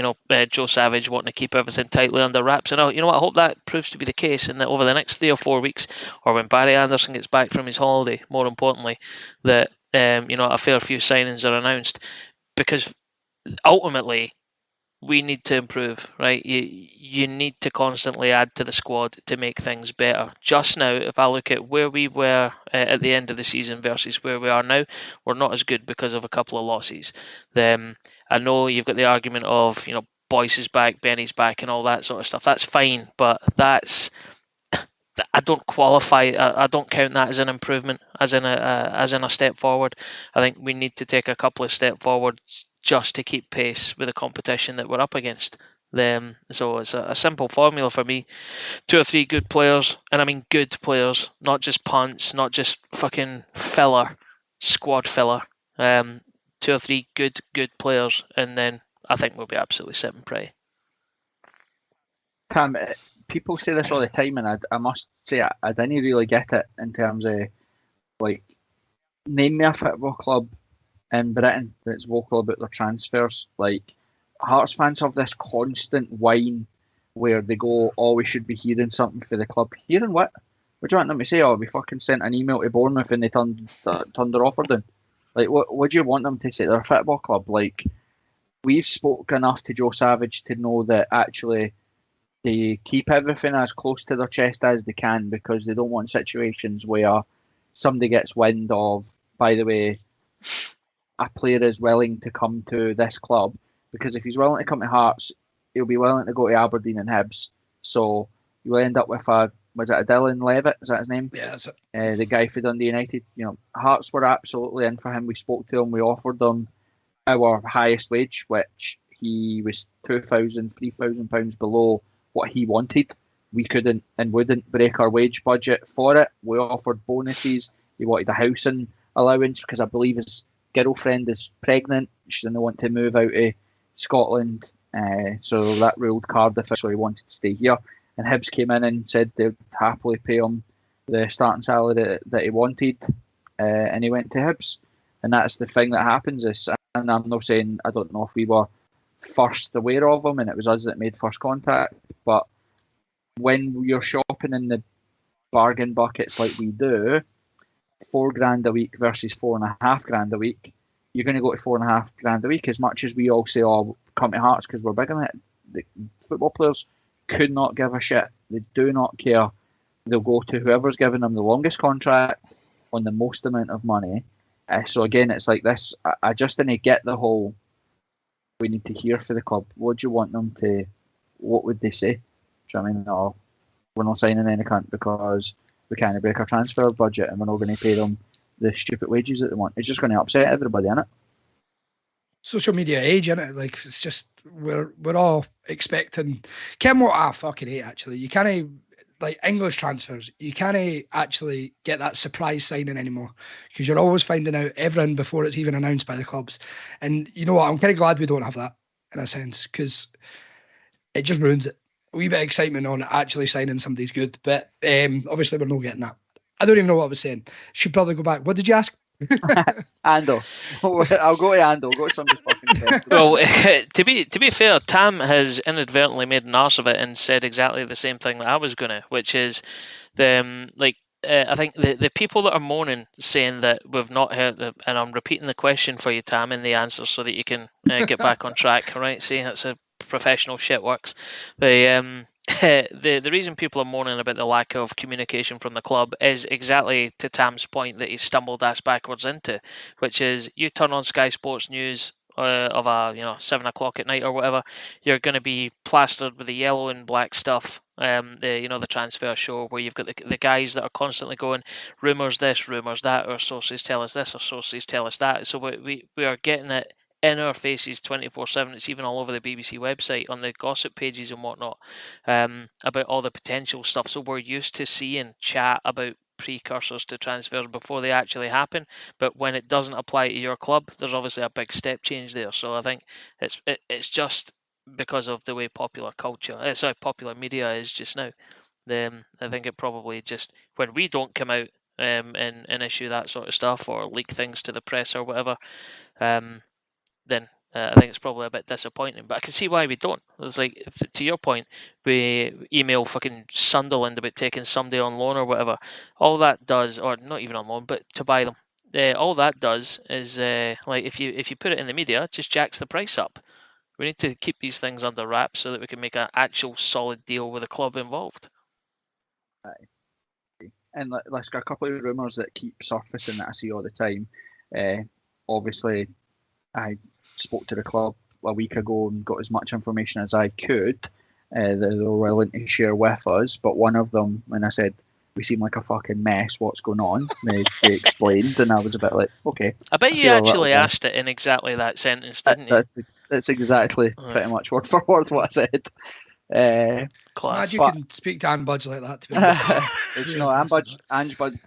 Joe Savage wanting to keep everything tightly under wraps, and I hope that proves to be the case, and that over the next 3 or 4 weeks, or when Barry Anderson gets back from his holiday, more importantly, that a fair few signings are announced, because ultimately we need to improve, right? You need to constantly add to the squad to make things better. Just now, if I look at where we were at the end of the season versus where we are now, we're not as good because of a couple of losses. I know you've got the argument of Boyce is back, Benny's back, and all that sort of stuff. That's fine, but I don't qualify. I don't count that as an improvement, as in a step forward. I think we need to take a couple of step forwards just to keep pace with the competition that we're up against. So it's a simple formula for me: 2 or 3 good players, and I mean good players, not just punts, not just fucking filler, squad filler. 2 or 3 good players, and then I think we'll be absolutely set and pray. Tam, people say this all the time, and I must say I didn't really get it in terms of, like, name me a football club in Britain that's vocal about their transfers. Like, Hearts fans have this constant whine where they go, "Oh, we should be hearing something for the club." Hearing what? What do you want them to say? "Oh, we fucking sent an email to Bournemouth and they turned their offer down." Like, what do you want them to say? They're a football club. Like, we've spoken enough to Joe Savage to know that actually they keep everything as close to their chest as they can, because they don't want situations where somebody gets wind of, by the way, a player is willing to come to this club, because if he's willing to come to Hearts, he'll be willing to go to Aberdeen and Hibs. So you'll end up with a Dylan Levitt? Is that his name? Yeah, that's it. The guy for Dundee United. Hearts were absolutely in for him. We spoke to him. We offered them our highest wage, which he was £2,000-3,000 below what he wanted. We couldn't and wouldn't break our wage budget for it. We offered bonuses. He wanted a housing allowance because I believe his girlfriend is pregnant. She didn't want to move out of Scotland, so that ruled Cardiff, so he wanted to stay here. And Hibs came in and said they'd happily pay him the starting salary that he wanted, and he went to Hibs. And that's the thing that happens. And I'm not saying, I don't know if we were first aware of him and it was us that made first contact, but when you're shopping in the bargain buckets like we do, $4,000 a week versus $4,500 a week, you're going to go to $4,500 a week. As much as we all say, "Oh, come to Hearts because we're big on it," the football players could not give a shit. They do not care. They'll go to whoever's giving them the longest contract on the most amount of money. So again, it's like this. I just didn't get the whole, we need to hear for the club. What do you want them to, what would they say? Do you know what I mean? "No, we're not signing any cunt because we can't break our transfer budget and we're not going to pay them the stupid wages that they want." It's just going to upset everybody, innit? Social media age, innit? Like, it's just, we're all expecting. Ken, what I fucking hate, actually. You can't, like English transfers, you can't actually get that surprise signing anymore because you're always finding out everything before it's even announced by the clubs. And you know what? I'm kind of glad we don't have that in a sense because it just ruins it. A wee bit of excitement on actually signing somebody's good, but obviously we're not getting that. I don't even know what I was saying. Should probably go back. What did you ask? Ando. I'll go to Ando. I'll go to somebody fucking sensible. Well, to be fair, Tam has inadvertently made an arse of it and said exactly the same thing that I was gonna, which is I think the people that are moaning, saying that we've not heard, and I'm repeating the question for you, Tam, and the answer so that you can get back on track. Right? See, that's a professional shit works. The reason people are moaning about the lack of communication from the club is exactly to Tam's point that he stumbled ass backwards into, which is you turn on Sky Sports News of 7 o'clock at night or whatever, you're going to be plastered with the yellow and black stuff. The transfer show where you've got the guys that are constantly going rumours this, rumours that, or sources tell us this, or sources tell us that. So we are getting it in our faces 24/7. It's even all over the BBC website on the gossip pages and whatnot about all the potential stuff. So we're used to seeing chat about precursors to transfers before they actually happen, but when it doesn't apply to your club, there's obviously a big step change there. So I think it's just because of the way popular media is just now. I think it probably just, when we don't come out and issue that sort of stuff or leak things to the press or whatever, then I think it's probably a bit disappointing. But I can see why we don't. It's like, to your point, we email fucking Sunderland about taking somebody on loan or whatever. All that does, or not even on loan, but to buy them. All that does is like if you put it in the media, it just jacks the price up. We need to keep these things under wraps so that we can make an actual solid deal with the club involved. And there's a couple of rumours that keep surfacing that I see all the time. Obviously, I spoke to the club a week ago and got as much information as I could that they were willing to share with us. But one of them, when I said, we seem like a fucking mess, what's going on? They explained, and I was a bit like, okay. I bet you actually asked it in exactly that sentence, didn't you? That's exactly pretty much word for word what I said. Glad you can speak to Anne Budge like that. To be honest. No,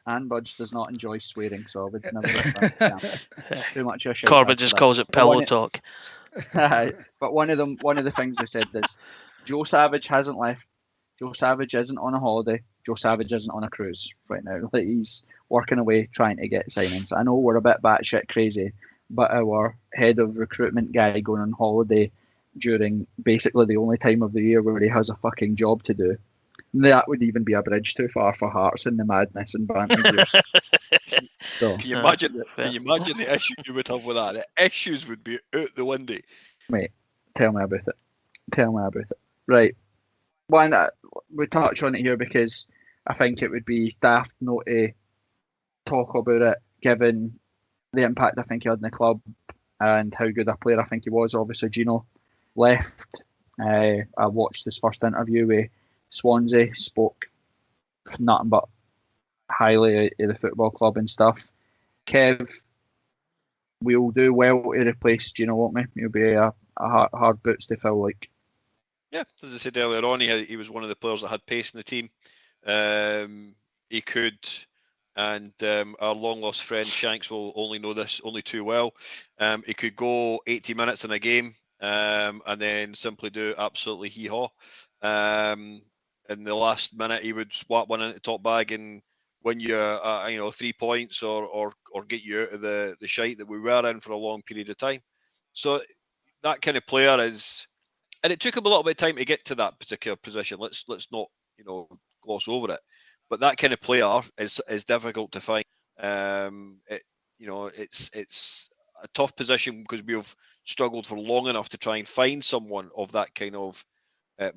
Anne Budge does not enjoy swearing, so I would never. Too much of a shit. Corbett just calls it pillow talk. But one of the things they said is, Joe Savage hasn't left. Joe Savage isn't on a holiday. Joe Savage isn't on a cruise right now. Like, he's working away trying to get signings. I know we're a bit batshit crazy, but our head of recruitment guy going on holiday during basically the only time of the year where he has a fucking job to do, that would even be a bridge too far for Hearts and the madness and banter. So, can you imagine the issue you would have with that? The issues would be out the window. Mate, tell me about it. Right. One, we touch on it here because I think it would be daft not to talk about it, given the impact I think he had in the club and how good a player I think he was. Obviously, Gino left. I watched his first interview with Swansea, spoke nothing but highly of the football club and stuff. Kev, we'll do well to replace Gino, won't we? He'll be a hard boots to fill, like. Yeah, as I said earlier on, he was one of the players that had pace in the team. He could, and our long-lost friend Shanks will only know this only too well. He could go 80 minutes in a game and then simply do absolutely hee-haw. In the last minute, he would swap one into the top bag and win you, 3 points or get you out of the shite that we were in for a long period of time. So that kind of player is. And it took him a little bit of time to get to that particular position. Let's not gloss over it. But that kind of player is difficult to find. It's a tough position because we've struggled for long enough to try and find someone of that kind of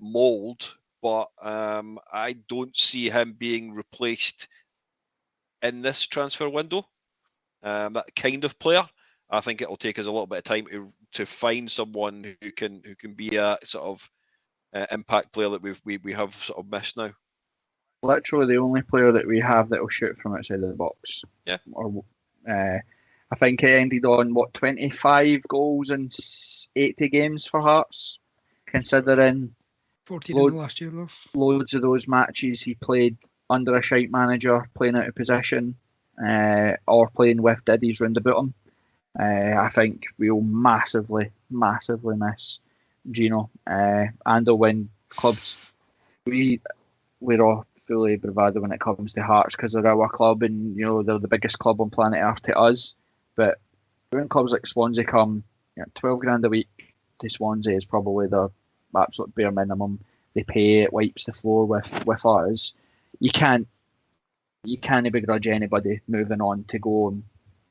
mould. But I don't see him being replaced in this transfer window. That kind of player. I think it will take us a little bit of time to find someone who can be a sort of impact player that we have sort of missed now. Literally the only player that we have that will shoot from outside of the box. Yeah. Or I think it ended on 25 goals in 80 games for Hearts, considering 14 in the last year, though. Loads of those matches he played under a shite manager, playing out of position, or playing with Diddy's round about him. I think we'll massively miss Gino. And when clubs, we're all fully bravado when it comes to Hearts because they're our club and they're the biggest club on planet Earth to us. But when clubs like Swansea come, 12 grand a week to Swansea is probably the absolute bare minimum they pay. It wipes the floor with us. You can't begrudge anybody moving on to go and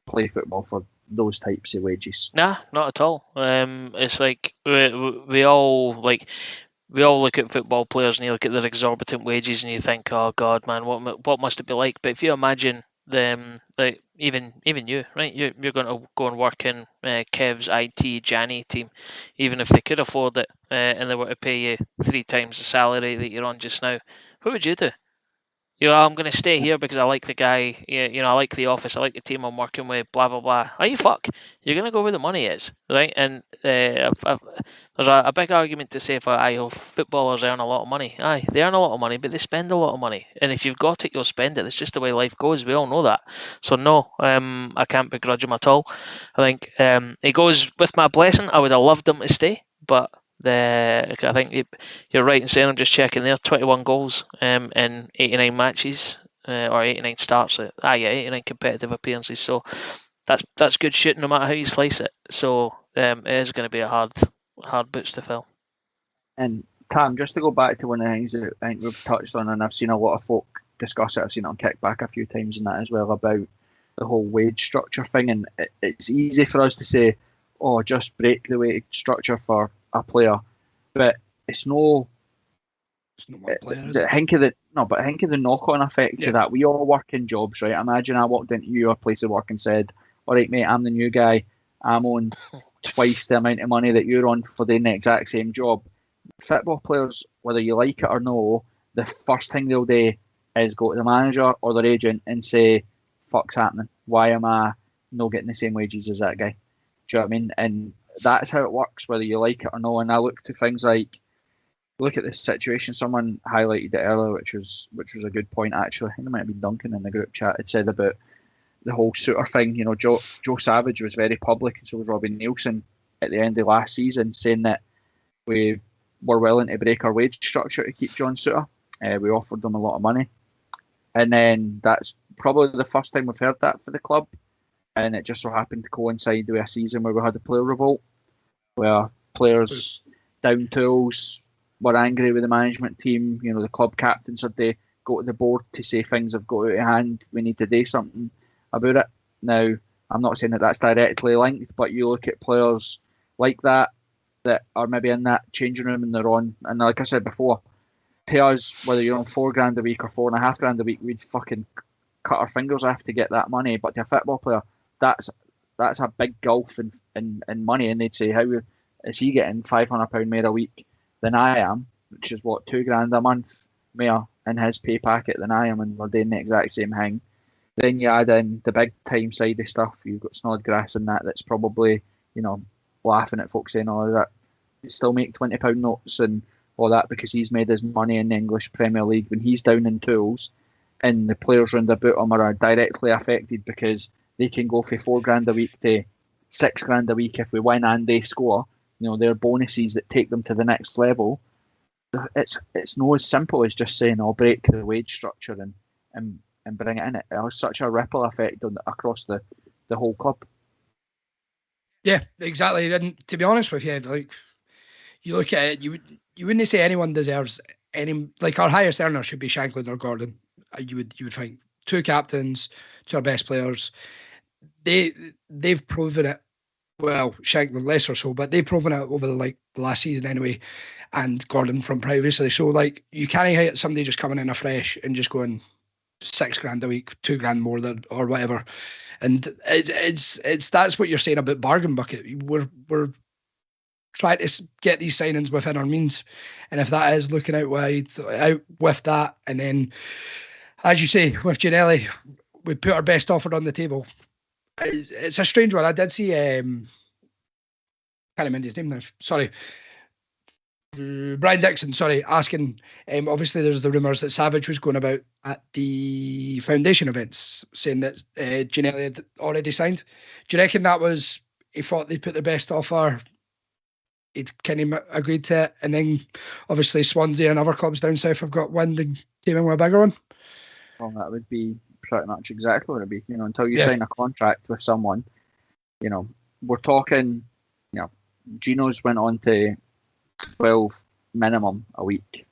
play football for those types of wages. Nah, not at all. It's like we all look at football players and you look at their exorbitant wages and you think, oh God, man, what must it be like? But if you imagine them, like even you, right? You're going to go and work in Kev's IT Janny team, even if they could afford it, and they were to pay you 3 times the salary that you're on just now. What would you do? I'm going to stay here because I like the guy. I like the office. I like the team I'm working with. Blah blah blah. Are you fuck? You're going to go where the money is, right? And there's a big argument to say for footballers earn a lot of money. Aye, they earn a lot of money, but they spend a lot of money. And if you've got it, you'll spend it. It's just the way life goes. We all know that. So no, I can't begrudge him at all. I think he goes with my blessing. I would have loved him to stay, but. I think you're right in saying, I'm just checking there, 21 goals in 89 matches, or 89 starts. 89 competitive appearances. So that's good shit no matter how you slice it. So it is going to be a hard boots to fill. And Tam, just to go back to one of the things that I think we've touched on, and I've seen a lot of folk discuss it, I've seen it on Kickback a few times and that as well, about the whole wage structure thing. And it's easy for us to say, oh, just break the wage structure for a player, but it's no. It's not one player, is it? it? Think of the knock-on effects of that. We all work in jobs, right? Imagine I walked into your place of work and said, all right, mate, I'm the new guy. I'm on twice the amount of money that you're on for doing the exact same job. Football players, whether you like it or no, the first thing they'll do is go to the manager or their agent and say, fuck's happening? Why am I not getting the same wages as that guy? Do you know what I mean? And that's how it works, whether you like it or no. And I look to things like, look at this situation. Someone highlighted it earlier, which was a good point actually. I think it might have been Duncan in the group chat. It said about the whole Suter thing. Joe Savage was very public, and so was Robbie Nielsen at the end of last season, saying that we were willing to break our wage structure to keep John Suter. We offered them a lot of money, and then that's probably the first time we've heard that for the club. And it just so happened to coincide with a season where we had a player revolt, where players down tools were angry with the management team. The club captains had to go to the board to say things have got out of hand. We need to do something about it. Now, I'm not saying that that's directly linked, but you look at players like that are maybe in that changing room and they're on. And like I said before, to us, whether you're on $4 a week or $4.5 a week, we'd fucking cut our fingers off to get that money. But to a football player, that's a big gulf in money, and they'd say, how is he getting £500 more a week than I am, which is what, $2,000 a month more in his pay packet than I am, and we're doing the exact same thing. Then you add in the big time side of stuff. You've got Snodgrass and that's probably laughing at folks saying, oh, that you still make £20 notes and all that because he's made his money in the English Premier League when he's down in tools, and the players round about him are directly affected because they can go for $4 a week to $6 a week if we win and they score. Their bonuses that take them to the next level. It's not as simple as just saying, "I'll break the wage structure and bring it in." It has such a ripple effect across the whole club. Yeah, exactly. And to be honest with you, like you look at it, you wouldn't say anyone deserves any. Like our highest earner should be Shanklin or Gordon. You would think 2 captains, 2 our best players. They've proven it. Well, Shanklin less or so, but they've proven it over the last season anyway, and Gordon from previously. So you can't hate somebody just coming in afresh and just going $6,000 a week, $2,000 more than or whatever. And it's that's what you're saying about bargain bucket. We're trying to get these signings within our means, and if that is looking out with that, and then as you say with Gianelli, we put our best offer on the table. It's a strange one. I did see can't remember his name now. Sorry. Brian Dixon, sorry, asking, obviously there's the rumours that Savage was going about at the foundation events saying that Ginelli had already signed. Do you reckon that was, he thought they'd put the best offer, he'd kind of agreed to it, and then obviously Swansea and other clubs down south have got wind and came in with a bigger one? Well, that would be pretty much exactly what it'd be. Until you sign a contract with someone, we're talking, Gino's went on to 12 minimum a week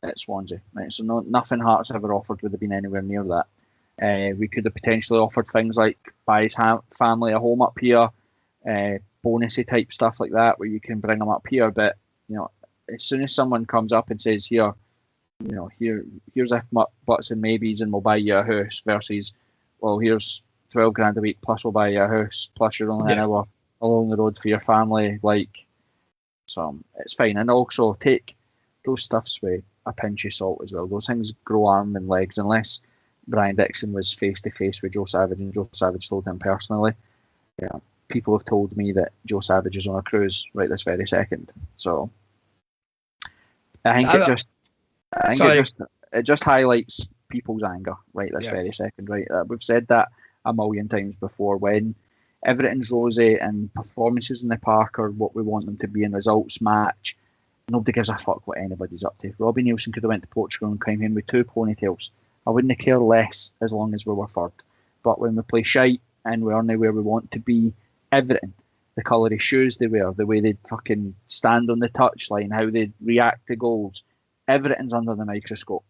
at Swansea, right? So nothing Hearts ever offered would have been anywhere near that. We could have potentially offered things like buy his family a home up here, bonusy type stuff like that, where you can bring them up here. But as soon as someone comes up and says, here's if buts and maybes, and we'll buy you a house, versus, well, here's 12 grand a week plus we'll buy you a house, plus you're only an hour along the road for your family, so it's fine. And also take those stuffs with a pinch of salt as well. Those things grow arm and legs, unless Brian Dixon was face to face with Joe Savage and Joe Savage told him personally. People have told me that Joe Savage is on a cruise right this very second. So I think it just highlights people's anger right this very second. Right, we've said that a million times before. When everything's rosy and performances in the park are what we want them to be, and results match, nobody gives a fuck what anybody's up to. Robbie Nielsen could have went to Portugal and came in with 2 ponytails. I wouldn't care less as long as we were third. But when we play shite and we aren't where we want to be, everything, the colour of shoes they wear, the way they fucking stand on the touchline, how they react to goals, everything's under the microscope.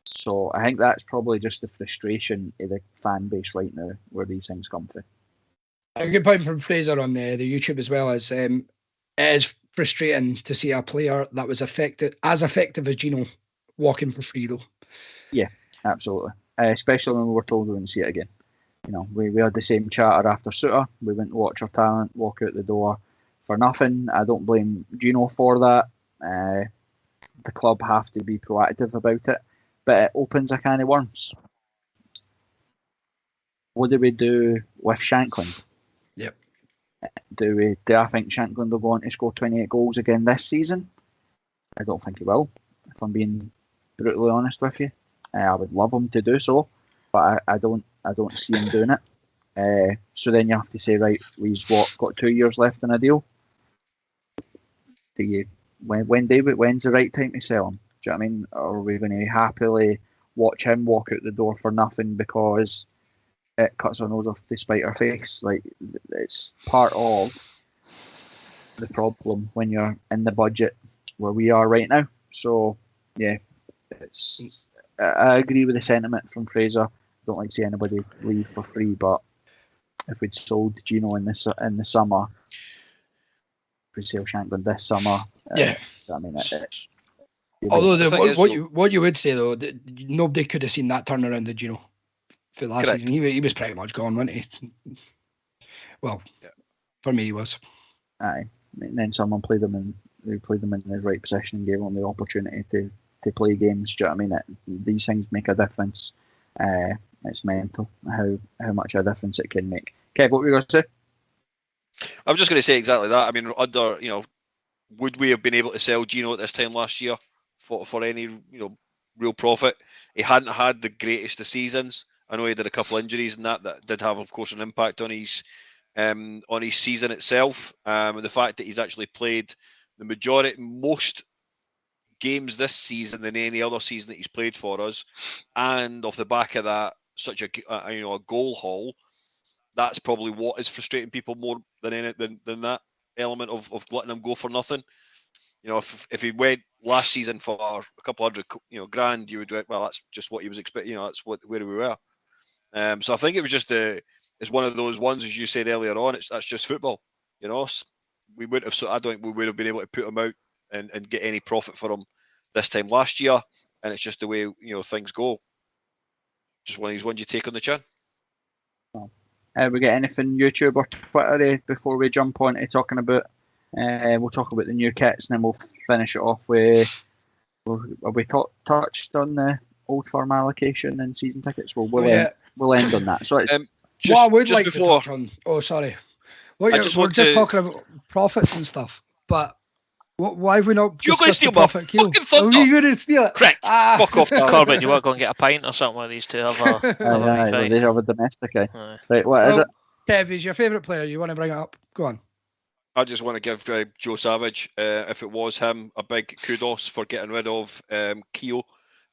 So I think that's probably just the frustration of the fan base right now, where these things come from. A good point from Fraser on the YouTube as well, is it is frustrating to see a player that was as effective as Gino walking for free though. Yeah, absolutely. Especially when we were told we wouldn't see it again. We had the same chatter after Suter. We went to watch our talent walk out the door for nothing. I don't blame Gino for that. The club have to be proactive about it, but it opens a can of worms. What do we do with Shankland? Yep. Do I think Shankland will go on to score 28 goals again this season? I don't think he will, if I'm being brutally honest with you. I would love him to do so, but I don't see him doing it. So then you have to say, right, he's got 2 years left in a deal. When's the right time to sell him? Do you know what I mean? Or are we going to happily watch him walk out the door for nothing because it cuts our nose off to spite our face? It's part of the problem when you're in the budget where we are right now. So yeah, I agree with the sentiment from Fraser. Don't like to see anybody leave for free, but if we'd sold Gino in the summer, if we sell Shankland this summer, I mean, although what you would say though, that nobody could have seen that turnaround of Gino for last season. He was pretty much gone, wasn't he? Well, for me, he was. Aye, and then someone played him in his right position and gave him the opportunity to play games. Do you know what I mean? These things make a difference. It's mental how much of a difference it can make. Kev, what were you going to say? I'm just going to say exactly that. I mean, would we have been able to sell Gino at this time last year for any real profit? He hadn't had the greatest of seasons. I know he did a couple of injuries and that did have, of course, an impact on his season itself. And the fact that he's actually played most games this season than any other season that he's played for us, and off the back of that, such a goal haul, that's probably what is frustrating people more than that element of letting him go for nothing. If he went last season for a couple hundred grand, you would go, well, that's just what he was expecting. That's where we were. So I think it was just it's one of those ones, as you said earlier on. That's just football. We would have. So I don't think we would have been able to put him out and get any profit for him this time last year. And it's just the way things go. Just one of these ones you take on the chin. We get anything YouTube or Twitter before we jump on to talking about? We'll talk about the new kits and then we'll finish it off with. Have we touched on the Old Firm allocation and season tickets? We'll end on that. So what I would like to touch on. Oh, sorry. We're just talking about profits and stuff, but Why have we not You're going to discussed the steal my profit Keel? fucking thunder. Are you going to steal it? Correct. Fuck off, Darren. Corbett, you want to go and get a pint or something with these two? Have a wee fight? They have a domestic. Aye. Right, what is it? Kev, is your favourite player? You want to bring it up? Go on. I just want to give Joe Savage, if it was him, a big kudos for getting rid of Keogh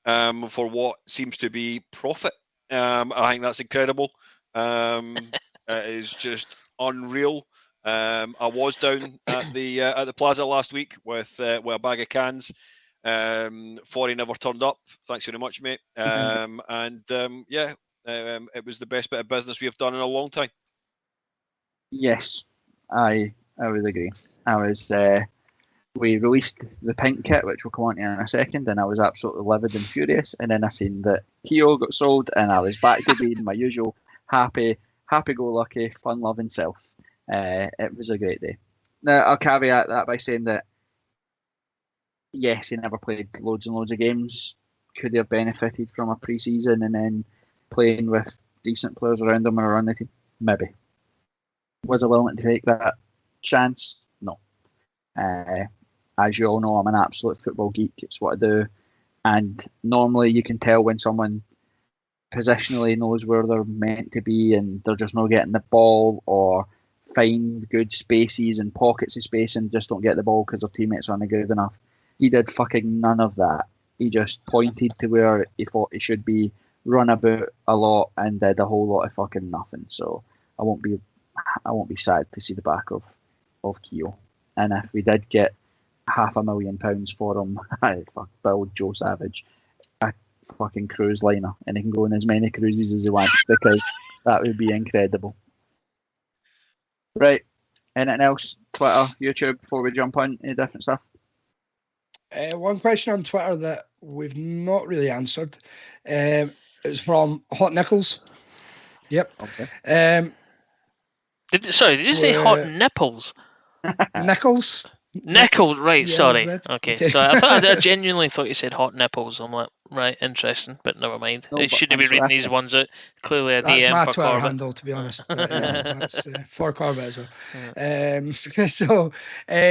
for what seems to be profit. I think that's incredible. It is just unreal. I was down at the Plaza last week with a bag of cans. Forey never turned up. Thanks very much, mate. It was the best bit of business we've done in a long time. Yes, I would agree. We released the pink kit, which we'll come on to in a second, and I was absolutely livid and furious. And then I seen that Keogh got sold, and I was back to being my usual happy-go-lucky, fun-loving self. It was a great day. Now, I'll caveat that by saying that, yes, he never played loads and loads of games. Could he have benefited from a pre-season and then playing with decent players around him and around the team? Maybe. Was I willing to take that chance? No. As you all know, I'm an absolute football geek. It's what I do. And normally you can tell when someone positionally knows where they're meant to be and they're just not getting the ball, or find good spaces and pockets of space and just don't get the ball because their teammates aren't good enough. He did fucking none of that. He just pointed to where he thought he should be, run about a lot, and did a whole lot of fucking nothing. So I won't be sad to see the back of Keogh. And if we did get £500,000 for him, I'd build Joe Savage a fucking cruise liner, and he can go on as many cruises as he wants, because that would be incredible. Right. Anything else? Twitter, YouTube, before we jump on any different stuff? One question on Twitter that we've not really answered. It was from Hot Nichols. Yep. Okay. Did you say hot nipples? Nichols. Nichols, right? Yeah, sorry. that's it. Okay. Okay. So I genuinely thought you said hot nipples. I'm like, right, interesting, but never mind. No, I but shouldn't be thanks for reading asking. these ones out. Clearly a That's DM my for Twitter Corbett. handle, to be honest. But, yeah, that's for Corbett as well.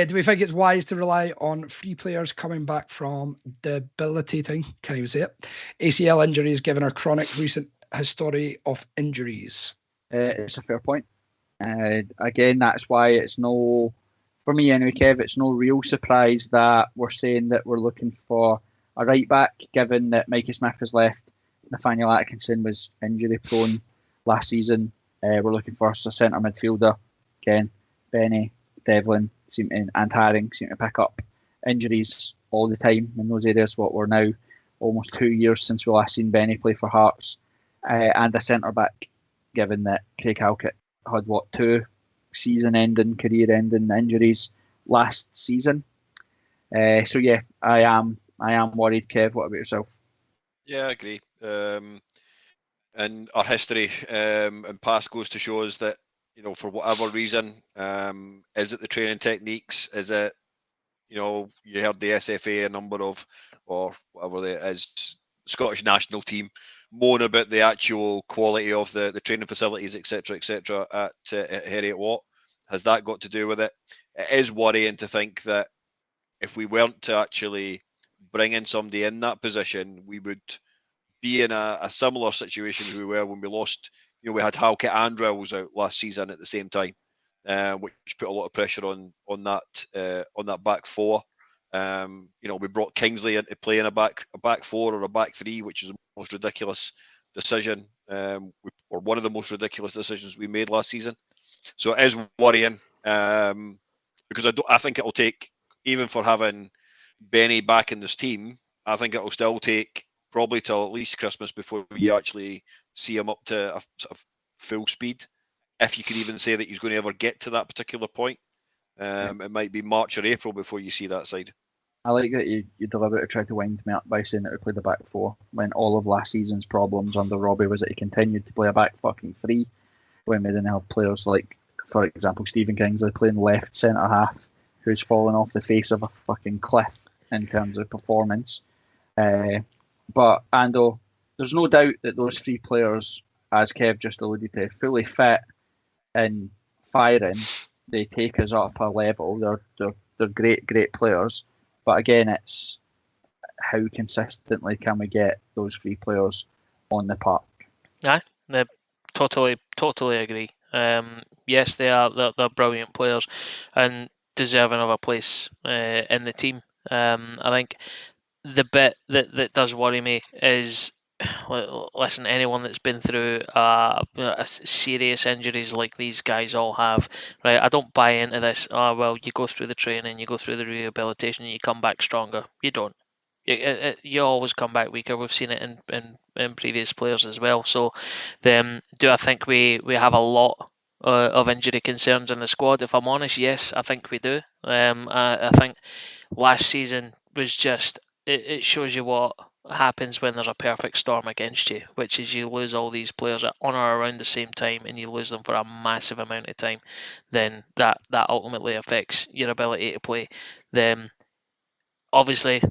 Do we think it's wise to rely on free players coming back from debilitating, can't even say it, ACL injuries, given our chronic recent history of injuries? It's a fair point. Again, that's why it's no, for me anyway, Kev, it's no real surprise that we're saying that we're looking for a right back, given that Mikey Smith has left. Nathaniel Atkinson was injury prone last season. We're looking for a centre midfielder. Again, Benny, Devlin and Haring seem to pick up injuries all the time in those areas. What we're now almost 2 years since we last seen Benny play for Hearts, and a centre back, given that Craig Halkett had 2 season-ending, career-ending injuries last season. So yeah, I am worried. Kev, what about yourself? Yeah, I agree. And our history and past goes to show us that, for whatever reason, is it the training techniques? Is it, you heard the SFA, a number of, or whatever it is, Scottish national team, moan about the actual quality of the training facilities, etc., at Heriot Watt. Has that got to do with it? It is worrying to think that if we weren't to actually bring in somebody in that position, we would be in a similar situation as we were when we lost. We had Halkett and Rills out last season at the same time, which put a lot of pressure on that back four. We brought Kingsley in to play in a back four or a back three, which is the most ridiculous decision, or one of the most ridiculous decisions we made last season. So it is worrying, because I think it'll take, even for having Benny back in this team, I think it'll still take probably till at least Christmas before we actually see him up to a sort of full speed, if you could even say that he's going to ever get to that particular point. It might be March or April before you see that side. I like that you deliberately tried to wind me up by saying that we played a back four, when all of last season's problems under Robbie was that he continued to play a back fucking three, when we didn't have players like, for example, Stephen Kingsley playing left centre half, who's fallen off the face of a fucking cliff in terms of performance. But Ando, there's no doubt that those 3 players, as Kev just alluded to, fully fit and firing, they take us up a level. They're they're great players. But again, it's how consistently can we get those 3 players on the park? Aye, they totally agree. Yes, they're brilliant players and deserving of a place in the team. I think the bit that does worry me is, listen, anyone that's been through a serious injuries like these guys all have, right? I don't buy into this. Oh well, you go through the training, you go through the rehabilitation, and you come back stronger. You don't. You always come back weaker. We've seen it in previous players as well. So, do I think we have a lot of injury concerns in the squad? If I'm honest, yes, I think we do. I think last season was just it shows you what happens when there's a perfect storm against you, which is you lose all these players on or around the same time, and you lose them for a massive amount of time. Then that ultimately affects your ability to play. Then obviously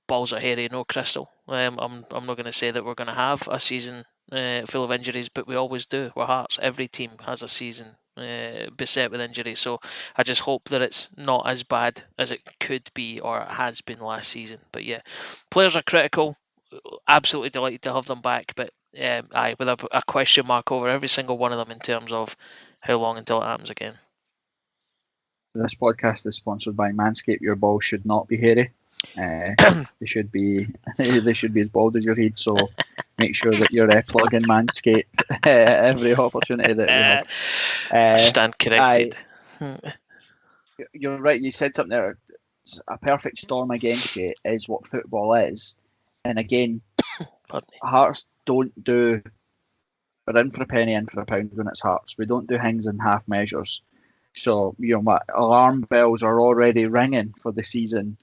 balls are hairy, no crystal. I'm not going to say that we're going to have a season full of injuries, but we always do. We're Hearts. Every team has a season beset with injuries. So I just hope that it's not as bad as it could be or it has been last season. But yeah, players are critical. Absolutely delighted to have them back, but aye, with a question mark over every single one of them in terms of how long until it happens again. This podcast is sponsored by Manscaped. Your balls should not be hairy. They should be as bald as your head. So make sure that you're plugging Manscaped every opportunity that we have. Stand corrected. You're right. You said something there. A perfect storm against you is what football is. And again, Hearts don't do. We're in for a penny, in for a pound when it's Hearts. We don't do things in half measures. So my alarm bells are already ringing for the season,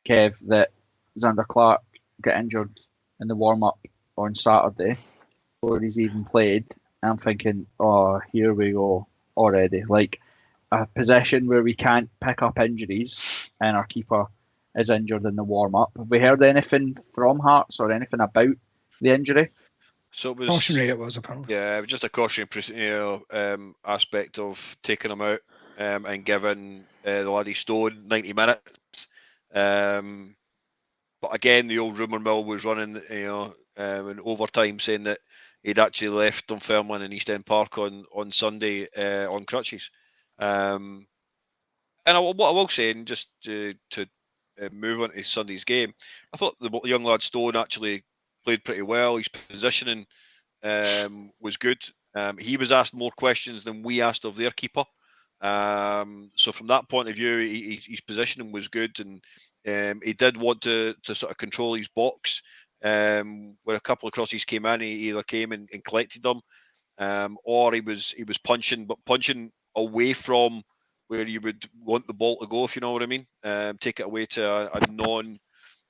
Kev, that Xander Clark got injured in the warm-up on Saturday before he's even played. I'm thinking, oh, here we go already. Like a position where we can't pick up injuries and our keeper is injured in the warm-up. Have we heard anything from Hearts or anything about the injury? So it was cautionary. It was apparently. Yeah, just a cautionary aspect of taking him out and giving the laddie Stone 90 minutes. But again, the old rumour mill was running, in overtime, saying that he'd actually left Dunfermline in East End Park on Sunday on crutches. And what I will say, and just to move on to Sunday's game, I thought the young lad Stone actually played pretty well. His positioning was good. He was asked more questions than we asked of their keeper. So from that point of view, his positioning was good, and he did want to sort of control his box. Where a couple of crosses came in, he either came and collected them, or he was punching away from where you would want the ball to go, if you know what I mean. Take it away to a non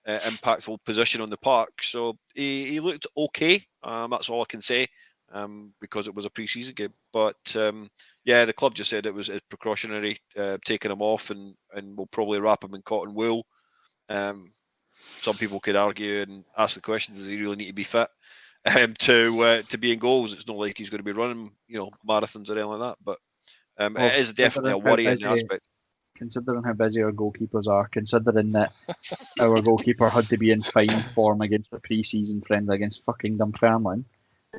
impactful position on the park. So he looked okay. That's all I can say, because it was a pre-season game. But yeah, the club just said it was precautionary, taking him off, and we'll probably wrap him in cotton wool. Some people could argue and ask the question: does he really need to be fit to be in goals? It's not like he's going to be running, marathons or anything like that. But it is definitely a worrying aspect. Considering how busy our goalkeepers are, considering that our goalkeeper had to be in fine form against a pre-season friendly against fucking Dunfermline,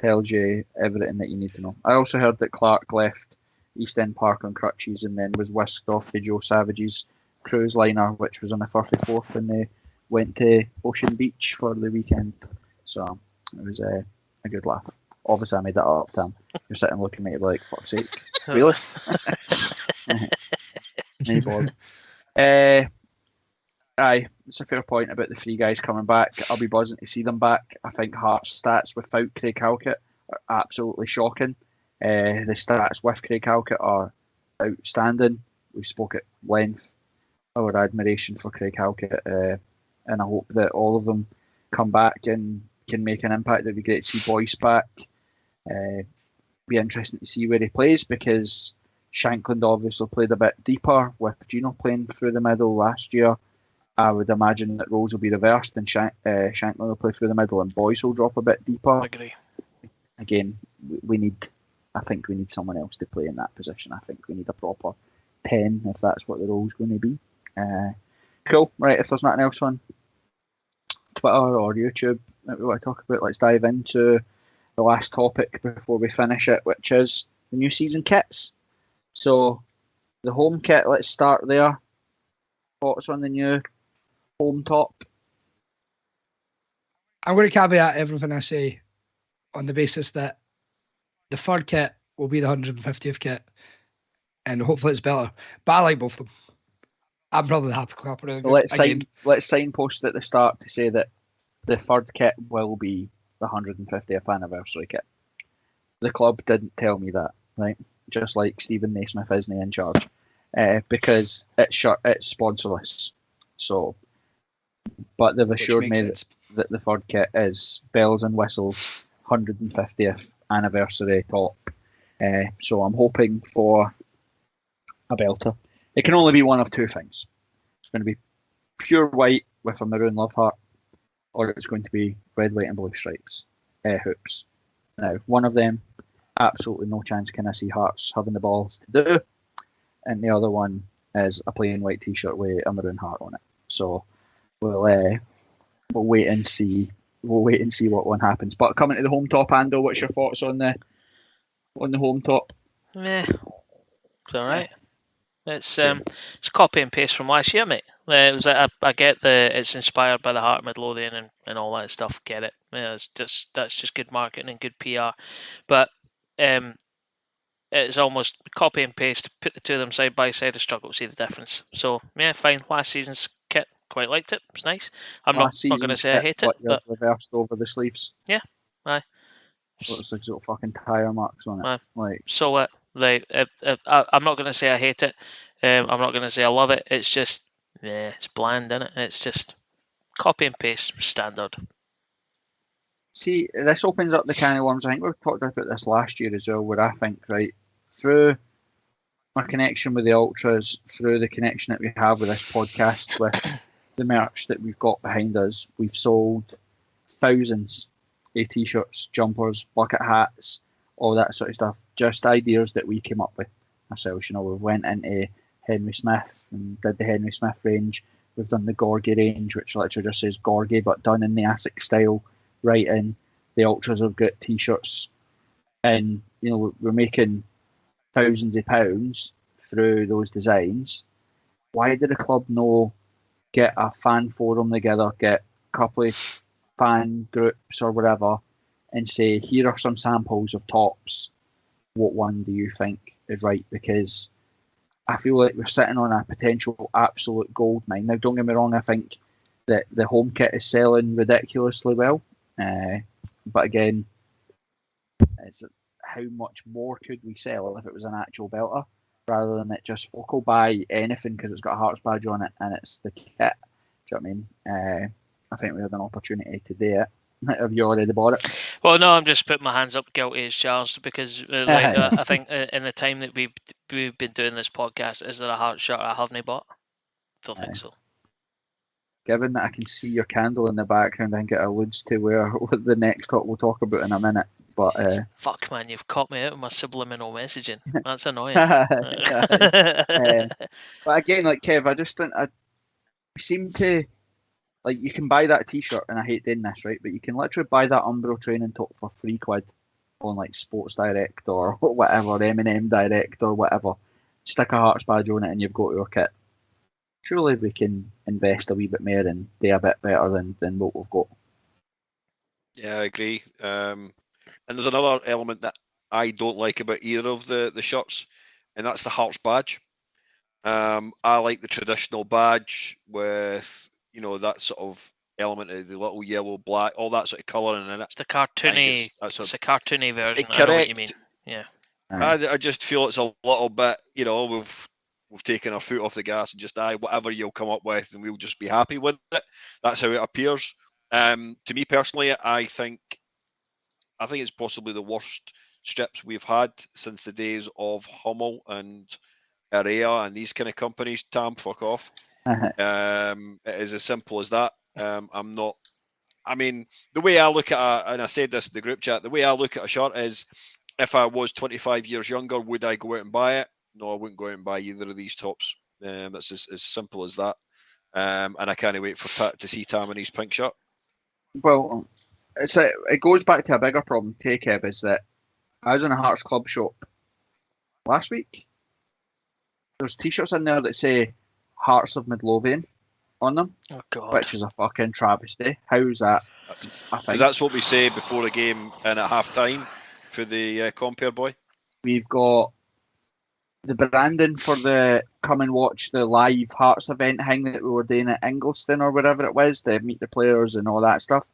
tells you everything that you need to know. I also heard that Clark left East End Park on crutches and then was whisked off to Joe Savage's cruise liner, which was on the 34th, and they went to Ocean Beach for the weekend. So it was a good laugh. Obviously, I made that up, Tim. You're sitting looking at me like, fuck's sake. Really? Aye, it's a fair point about the 3 guys coming back. I'll be buzzing to see them back. I think Hearts' stats without Craig Halkett are absolutely shocking. The stats with Craig Halkett are outstanding. We spoke at length our admiration for Craig Halkett, and I hope that all of them come back and can make an impact. It'd be great to see Boyce back. Be interesting to see where he plays, because Shankland obviously played a bit deeper with Gino playing through the middle last year. I would imagine that roles will be reversed and Shankland will play through the middle and Boyce will drop a bit deeper. I agree. Again, I think we need someone else to play in that position. I think we need a proper 10, if that's what the role's going to be. Cool. Right, if there's nothing else on Twitter or YouTube that we want to talk about, let's dive into the last topic before we finish it, which is the new season kits. So the home kit, let's start there. Thoughts on the new home top? I'm going to caveat everything I say on the basis that the third kit will be the 150th kit, and hopefully it's better. But I like both of them. I'm probably the happy clapper. Let's signpost at the start to say that the third kit will be the 150th anniversary kit. The club didn't tell me that, right? Just like Stephen Naismith isn't in charge, because it's sponsorless. So, but they've assured me that the third kit is bells and whistles 150th anniversary top. So I'm hoping for a belter. It can only be one of two things. It's going to be pure white with a maroon love heart, or it's going to be red, white, and blue stripes hoops. Now, one of them, absolutely no chance can I see Hearts having the balls to do, and the other one is a plain white T-shirt with a maroon heart on it. So we'll wait and see. We'll wait and see what one happens. But coming to the home top, Ando, what's your thoughts on the home top? It's all right. It's copy and paste from last year, mate. It was I get it's inspired by the Heart of Midlothian and all that stuff. Get it? That's just good marketing and good PR. But it's almost copy and paste. Put the two of them side by side. I struggle to see the difference. So yeah, fine. Last season's kit, quite liked it. It's nice. I'm not going to say I hate it, but reversed over the sleeves. Yeah, aye. So it's like little fucking tire marks on it. Aye. Like so what? I'm not going to say I hate it. I'm not going to say I love it. It's just it's bland, isn't it? It's just copy and paste standard. See, this opens up the can of worms. I think we've talked about this last year as well, where I think, right, through my connection with the Ultras, through the connection that we have with this podcast, with the merch that we've got behind us, we've sold thousands of T-shirts, jumpers, bucket hats, all that sort of stuff. Just ideas that we came up with ourselves. We went into Henry Smith and did the Henry Smith range. We've done the Gorgie range, which literally just says Gorgie, but done in the ASIC style writing. The Ultras have got T-shirts, and we're making thousands of pounds through those designs. Why did the club no get a fan forum together, get a couple of fan groups or whatever, and say, here are some samples of tops. What one do you think is right? Because I feel like we're sitting on a potential absolute gold mine. Now, don't get me wrong, I think that the home kit is selling ridiculously well. But again, it's how much more could we sell if it was an actual belter, rather than it just focal buy anything because it's got a Hearts badge on it and it's the kit. Do you know what I mean? I think we had an opportunity to do it. Have you already bought it? Well, no, I'm just putting my hands up, guilty as charged, because I think in the time that we've been doing this podcast, is there a Hearts shirt I haven't bought? Don't think so. Given that I can see your candle in the background, I think it alludes to where the next top we'll talk about in a minute. But fuck, man, you've caught me out of my subliminal messaging. That's annoying. But again, like Kev, I just think I seem to like you can buy that T-shirt, and I hate doing this, right? But you can literally buy that Umbro training top for £3 on like Sports Direct or whatever, M&M Direct or whatever. Stick a Hearts badge on it, and you've got your kit. Surely we can invest a wee bit more and do a bit better than what we've got. Yeah, I agree. And there's another element that I don't like about either of the shirts, and that's the Hearts badge. I like the traditional badge with that sort of element of the little yellow, black, all that sort of colouring in it. It's the cartoony. It's a cartoony version. Correct. I know what you mean. Yeah. I just feel it's a little bit. We've taken our foot off the gas and just whatever you'll come up with, and we'll just be happy with it. That's how it appears. To me personally, I think it's possibly the worst strips we've had since the days of Hummel and Area and these kind of companies. Tam, fuck off. It is as simple as that. I'm not. I mean, the way I look at and I said this in the group chat, the way I look at a shirt is, if I was 25 years younger, would I go out and buy it? No, I wouldn't go out and buy either of these tops. It's as simple as that. And I can't wait to see Tam in his pink shirt. Well, it goes back to a bigger problem, Kev, is that I was in a Hearts Club shop last week. There's t-shirts in there that say Hearts of Midlothian on them, Oh God! which is a fucking travesty. How's that? Because that's what we say before the game and at half time for the compare boy. We've got the branding for the come and watch the live Hearts event thing that we were doing at Ingliston or whatever it was, to meet the players and all that stuff.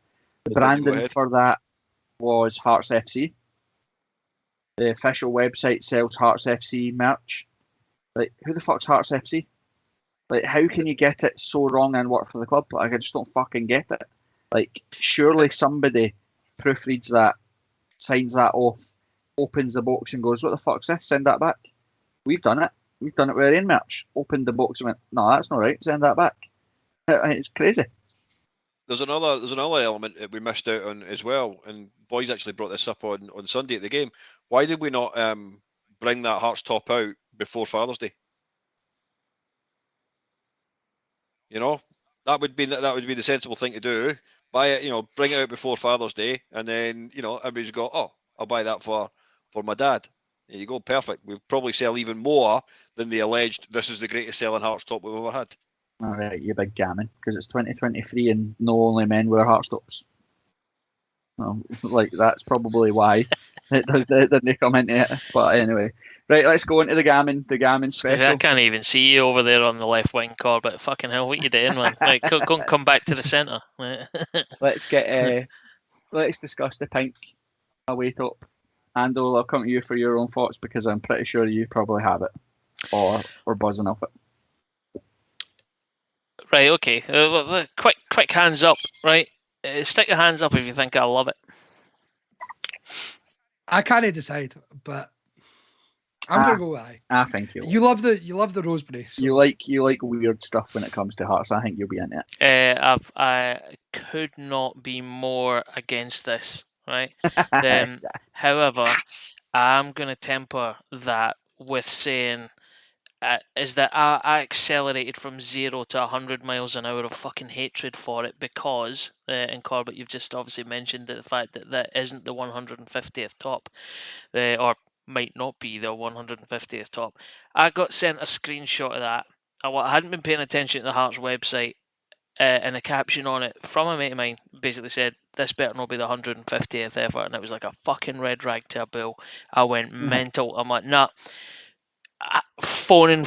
The branding for that was Hearts FC. The official website sells Hearts FC merch. Like, who the fuck's Hearts FC? Like, how can you get it so wrong and work for the club? Like, I just don't fucking get it. Like, surely somebody proofreads that, signs that off, opens the box and goes, what the fuck's this? Send that back. We've done it. We've done it with our own merch. Opened the box and went, no, that's not right. Send that back. It's crazy. There's another element that we missed out on as well, and boys actually brought this up on Sunday at the game. Why did we not bring that Hearts top out before Father's Day? You know, that would be the sensible thing to do. Buy it, bring it out before Father's Day, and then everybody's got, oh, I'll buy that for my dad. There you go, perfect. We'll probably sell even more than the alleged this is the greatest selling Hearts top we've ever had. All right, you big gammon, because it's 2023 and no only men wear Hearts tops. Well, like, that's probably why it didn't come into it. But anyway, right, let's go into the gammon special. I can't even see you over there on the left wing, Corbett. Fucking hell, what you doing, man? Right, go and come back to the centre. Let's discuss the pink away top. Andol, I'll come to you for your own thoughts because I'm pretty sure you probably have it or buzzing off it. Right, okay. Quick hands up, right? Stick your hands up if you think I love it. I can't decide, but I'm gonna go aye. I think you love the Rosebery. So. You like weird stuff when it comes to Hearts. I think you'll be into it. I could not be more against this, right? However, I'm gonna temper that with saying is that I accelerated from 0 to 100 miles an hour of fucking hatred for it because, and Corbett, you've just obviously mentioned the fact that isn't the 150th top, or might not be the 150th top. I got sent a screenshot of that. I hadn't been paying attention to the Hearts website, and the caption on it from a mate of mine basically said, this better not be the 150th ever, and it was like a fucking red rag to a bull. I went mental. I'm like, nah. Phoning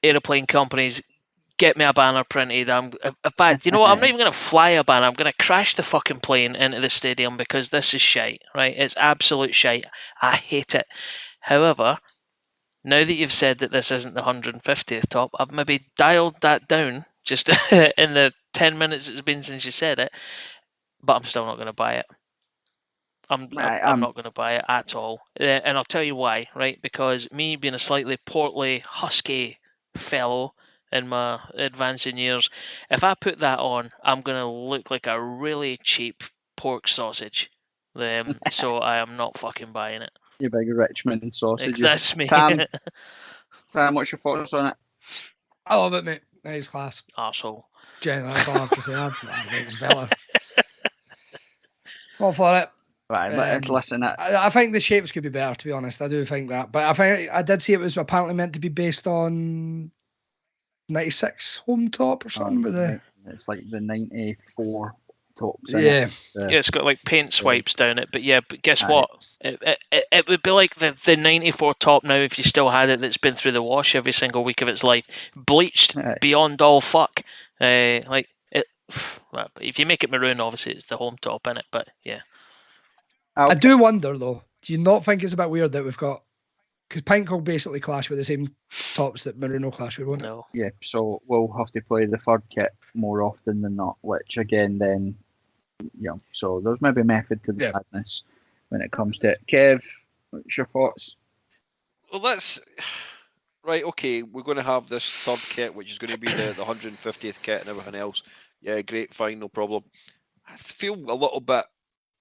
aeroplane companies, get me a banner printed. I'm bad. You know what? I'm not even going to fly a banner. I'm going to crash the fucking plane into the stadium because this is shite, right? It's absolute shite. I hate it. However, now that you've said that this isn't the 150th top, I've maybe dialed that down just in the 10 minutes it's been since you said it, but I'm still not going to buy it. I'm not going to buy it at all. And I'll tell you why, right? Because me being a slightly portly, husky fellow in my advancing years, if I put that on, I'm going to look like a really cheap pork sausage. So I am not fucking buying it. You big Richmond sausage. That's me. Tam, what's your thoughts on it? I love it, mate. Nice class. Arsehole. Generally, that's all I have to say. I think it's better. All for it. Right, listen. I think the shapes could be better, to be honest. I do think that, but I did see it was apparently meant to be based on 96 home top or something. It's like the 94 top. Yeah, it's got like paint swipes down it. But guess what? It would be like the 94 top now if you still had it. That's been through the wash every single week of its life, bleached beyond all fuck. If you make it maroon, obviously it's the home top in it. But yeah. I do wonder though, do you not think it's a bit weird that we've got, because pink will basically clash with the same tops that maroon will clash with, won't it? No. Yeah, so we'll have to play the third kit more often than not, which again then, so there's maybe a method to the madness when it comes to it. Kev, what's your thoughts? Well, that's right. Okay, we're going to have this third kit, which is going to be the 150th kit and everything else. Yeah, great, fine, no problem. I feel a little bit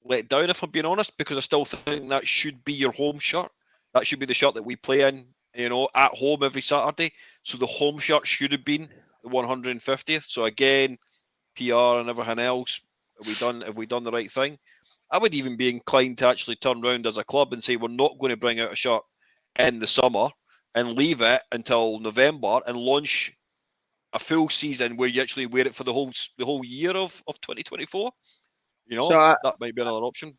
let down, if I'm being honest, because I still think that should be your home shirt. That should be the shirt that we play in at home every Saturday. So the home shirt should have been the 150th. So again, PR and everything else, have we done the right thing? I would even be inclined to actually turn around as a club and say we're not going to bring out a shirt in the summer and leave it until November and launch a full season where you actually wear it for the whole year of 2024. That might be another option.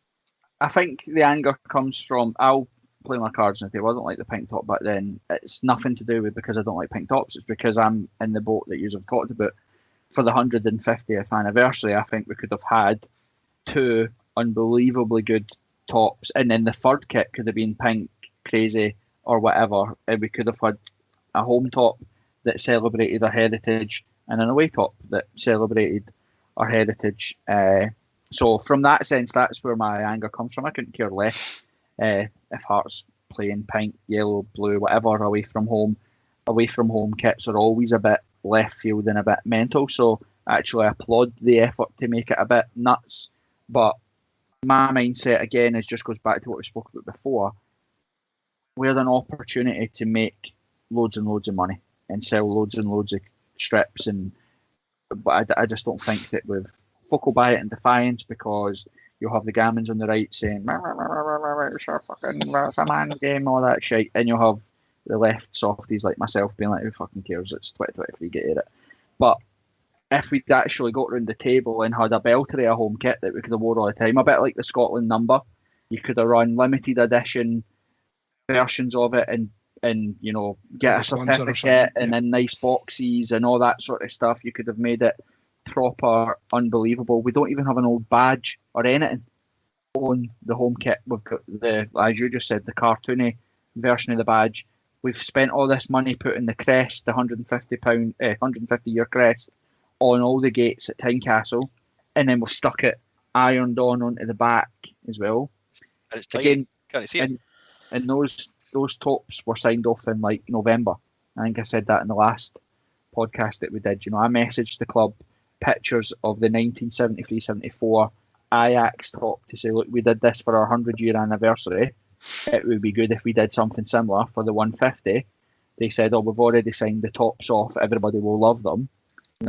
I think the anger comes from, I'll play my cards on the table. I don't like the pink top back then. It's nothing to do with because I don't like pink tops. It's because I'm in the boat that you have talked about. For the 150th anniversary, I think we could have had 2 unbelievably good tops, and then the third kit could have been pink, crazy, or whatever, and we could have had a home top that celebrated our heritage and an away top that celebrated our heritage. So from that sense, that's where my anger comes from. I couldn't care less if Hearts playing pink, yellow, blue, whatever away from home. Away from home kits are always a bit left field and a bit mental. So actually, I applaud the effort to make it a bit nuts. But my mindset again just goes back to what we spoke about before. We had an opportunity to make loads and loads of money and sell loads and loads of strips, but I just don't think that we've Folk will buy it in defiance because you'll have the gammons on the right saying it's a man game, all that shit, and you'll have the left softies like myself being like, who fucking cares, it's 2023, get it. But if we'd actually got around the table and had a belter of home kit that we could have wore all the time, a bit like the Scotland number, you could have run limited edition versions of it and get a certificate and in nice boxes and all that sort of stuff. You could have made it proper unbelievable. We don't even have an old badge or anything on the home kit. We've got as you just said, the cartoony version of the badge. We've spent all this money putting the crest, the £150 crest on all the gates at Tynecastle, and then we've stuck it ironed onto the back as well. And it's tiny. Again, can't see it. And those tops were signed off in like November. I think I said that in the last podcast that we did. I messaged the club pictures of the 1973-74 Ajax top to say, look, we did this for our 100-year anniversary. It would be good if we did something similar for the 150. They said, oh, we've already signed the tops off. Everybody will love them.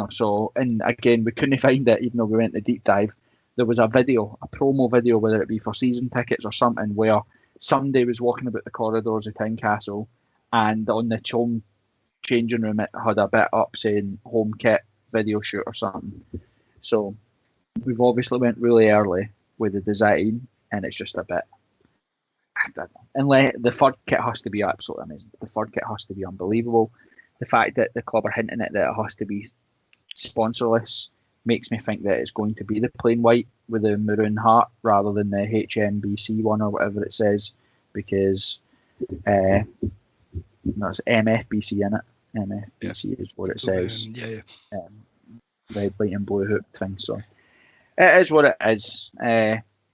So, and again, we couldn't find it, even though we went the deep dive. There was a promo video, whether it be for season tickets or something, where somebody was walking about the corridors of Tynecastle, and on the home changing room, it had a bit up saying home kit video shoot or something. So we've obviously went really early with the design, and it's just a bit, I don't know. Unless the third kit has to be absolutely amazing. The third kit has to be unbelievable. The fact that the club are hinting at that it has to be sponsorless makes me think that it's going to be the plain white with the maroon heart rather than the HMBC one or whatever it says, because it's MFBC in it. MFBC is what it says. Red, white and blue hoop thing. So it is what it is.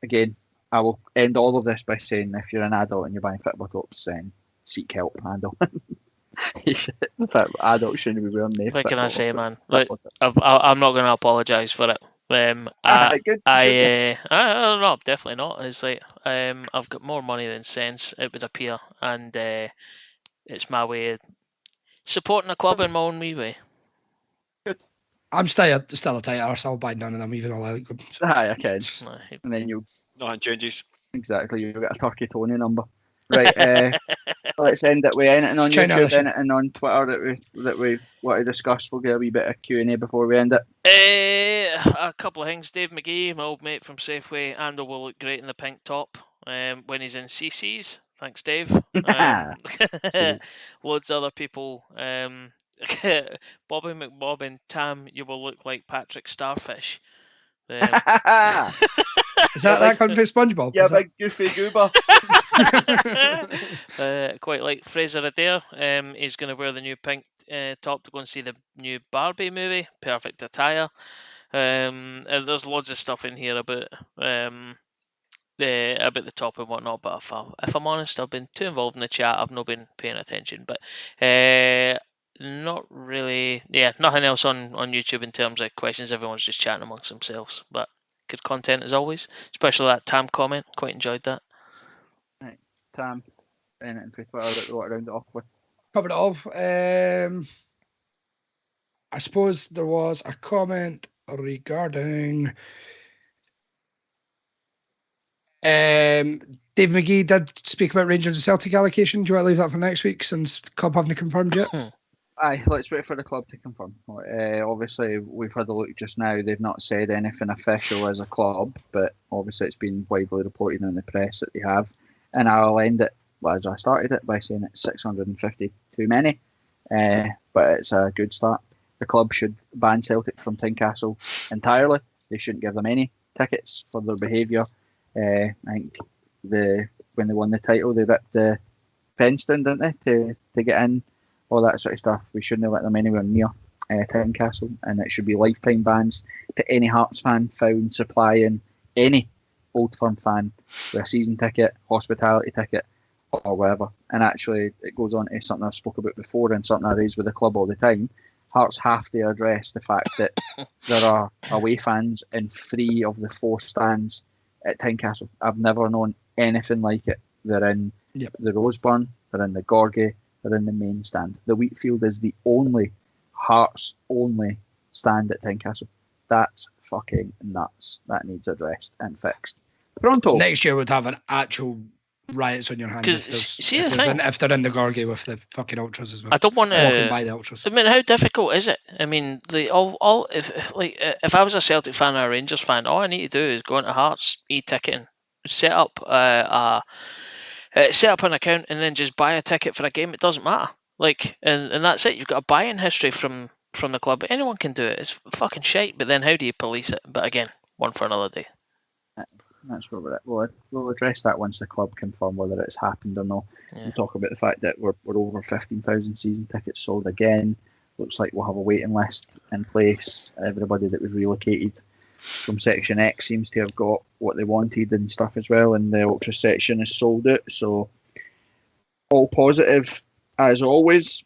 Again, I will end all of this by saying, if you're an adult and you're buying football tops, then seek help, handle. Adults shouldn't be wearing them. What can I say, man? Like, I'm not going to apologise for it. No, definitely not. It's like I've got more money than sense, it would appear, and it's my way of supporting the club in my own wee way. Good. I'm still a tight arse. I'll buy none of them, even though I like them. I can. And then nothing changes. Exactly, you'll get a Turkey Tony number. Right, let's end it with anything on YouTube, anything on Twitter that we want to discuss. We'll get a wee bit of Q&A before we end it. A couple of things. Dave McGee, my old mate from Safeway, Andrew will look great in the pink top when he's in CCs. Thanks, Dave. Loads of other people. Bobby McBob and Tam, you will look like Patrick Starfish. Is that come from SpongeBob? Yeah, big goofy goober. Quite like Fraser Adair. He's going to wear the new pink top to go and see the new Barbie movie. Perfect attire. There's loads of stuff in here about the top and whatnot. But if I'm honest, I've been too involved in the chat. I've not been paying attention. But not really. Yeah, nothing else on YouTube in terms of questions. Everyone's just chatting amongst themselves. But good content as always, especially that Tam comment. Quite enjoyed that. Right, Tam, anything for Twitter that we want to round it off with? Covered it all. I suppose there was a comment regarding Dave McGee did speak about Rangers and Celtic allocation. Do you want to leave that for next week since club haven't confirmed yet? Aye, let's wait for the club to confirm. Obviously, we've had a look just now. They've not said anything official as a club, but obviously it's been widely reported in the press that they have. And I'll end it, as I started it, by saying it's 650 too many, but it's a good start. The club should ban Celtic from Tynecastle entirely. They shouldn't give them any tickets for their behaviour. I think when they won the title, they ripped the fence down, didn't they, to get in, all that sort of stuff. We shouldn't have let them anywhere near Tynecastle, and it should be lifetime bans to any Hearts fan found supplying any Old Firm fan with a season ticket, hospitality ticket, or whatever. And actually, it goes on to something I've spoke about before and something I raise with the club all the time. Hearts have to address the fact that there are away fans in 3 of the 4 stands at Tynecastle. I've never known anything like it. They're in the Roseburn, they're in the Gorgie, they're in the main stand. The Wheatfield is the only Hearts only stand at Tynecastle. That's fucking nuts. That needs addressed and fixed. Pronto. Next year would have an actual riots on your hands if they're in the Gorgie with the fucking ultras as well. I don't want to walking by the ultras. I mean, how difficult is it? I mean, if I was a Celtic fan or a Rangers fan, all I need to do is go into Hearts e-ticketing, set up an account, and then just buy a ticket for a game. It doesn't matter. And that's it. You've got a buy-in history from the club. Anyone can do it. It's fucking shite. But then how do you police it? But again, one for another day. That's where we're at. We'll address that once the club confirm whether it's happened or not. Yeah. We'll talk about the fact that we're over 15,000 season tickets sold again. Looks like we'll have a waiting list in place. Everybody that was relocated from Section X seems to have got what they wanted and stuff as well, and the Ultra section has sold it. So all positive as always.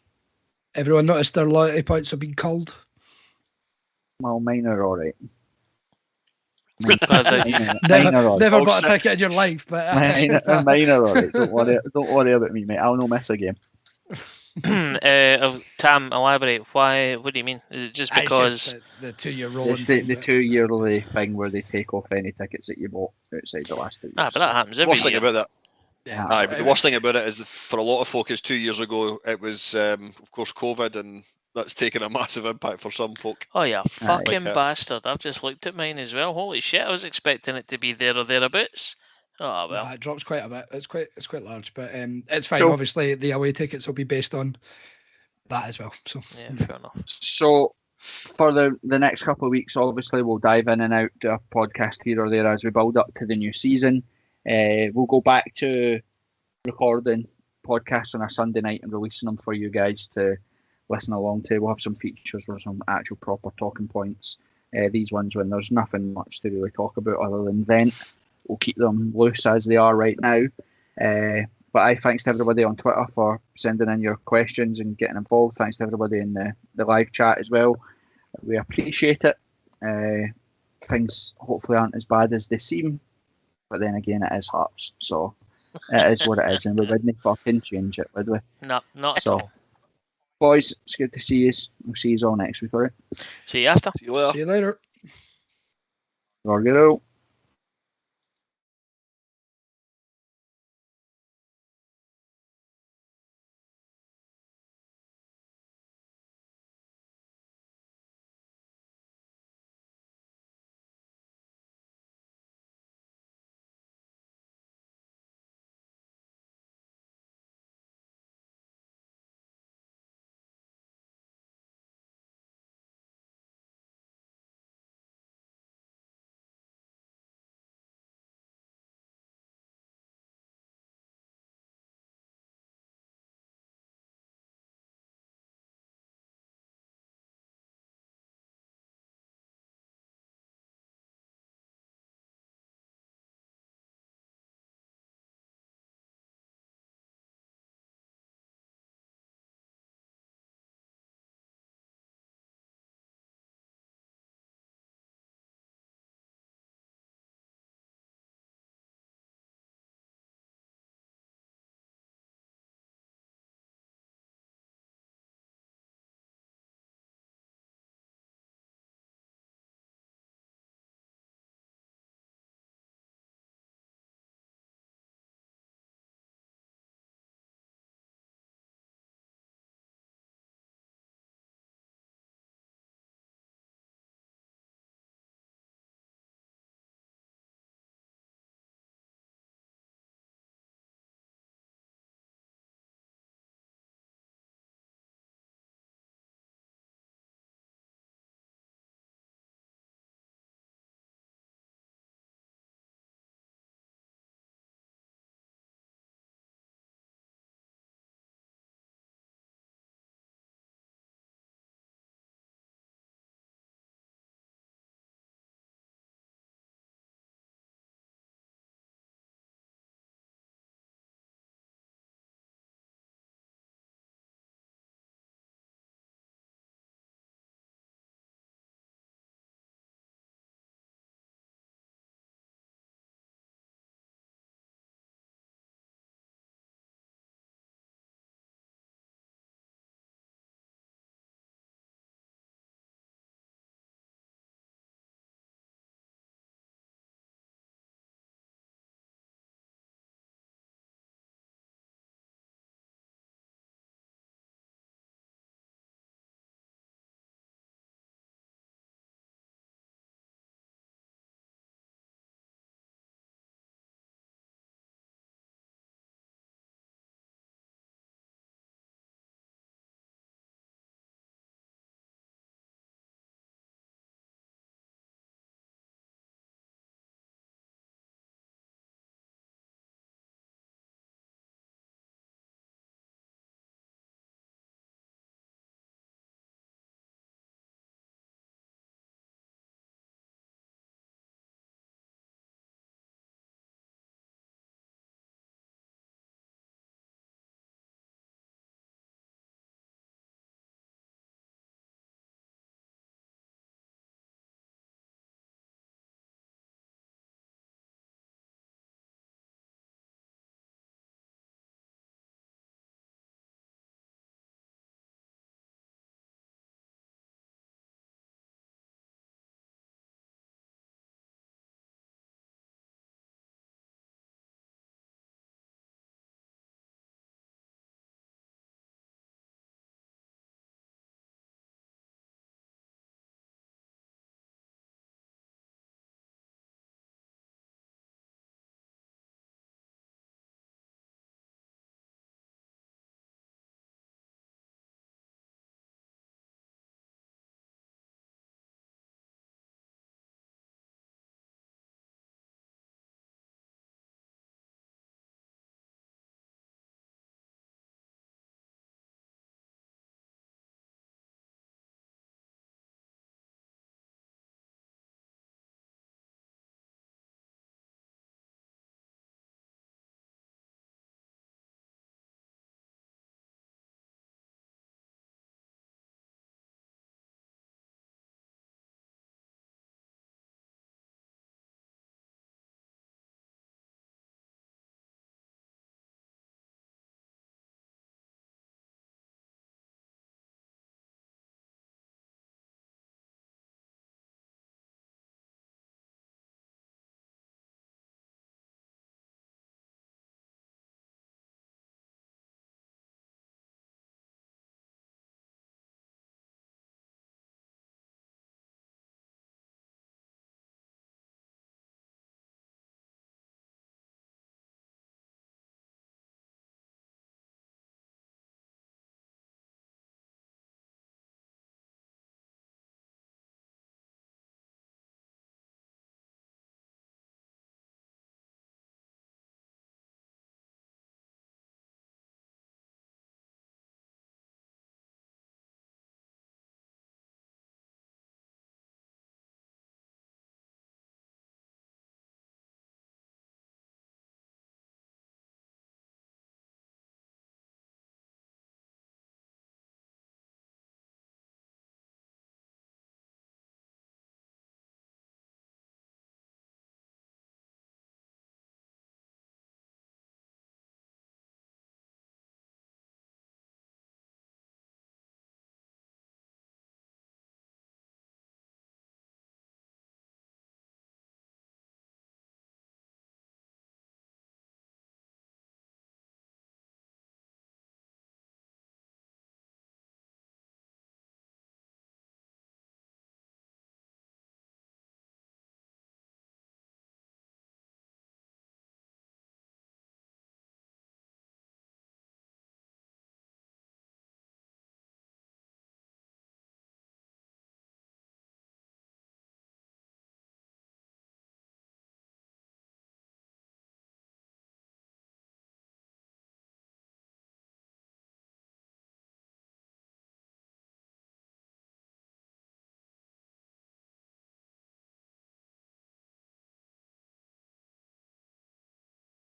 Everyone noticed their loyalty points have been culled? Well, mine are all right. Never bought a ticket in your life, but mine are alright. Don't worry about me, mate. I'll not miss a game. Tam, elaborate. Why? What do you mean? Is it just because the 2-year rolling? The 2 yearly thing where they take off any tickets that you bought outside the last 2 years. But that happens every year. Worst thing about that. Yeah. Aye, but the worst thing about it is for a lot of folk is 2 years ago it was of course COVID, and that's taken a massive impact for some folk. Oh yeah, fucking bastard! I've just looked at mine as well. Holy shit! I was expecting it to be there or thereabouts. Oh well, it drops quite a bit. It's quite large, but it's fine. So, obviously, the away tickets will be based on that as well. So yeah, fair enough. So for the next couple of weeks, obviously we'll dive in and out to a podcast here or there as we build up to the new season. We'll go back to recording podcasts on a Sunday night and releasing them for you guys to listen along to. We'll have some features with some actual proper talking points. These ones when there's nothing much to really talk about other than vent. We'll keep them loose as they are right now. But thanks to everybody on Twitter for sending in your questions and getting involved. Thanks to everybody in the live chat as well. We appreciate it. Things hopefully aren't as bad as they seem, but then again, it is Hearts, so it is what it is, and we wouldn't fucking change it, would we? No, not at all. Boys, it's good to see you. We'll see you all next week, alright? See you after. See you later. See you later. Gorgero.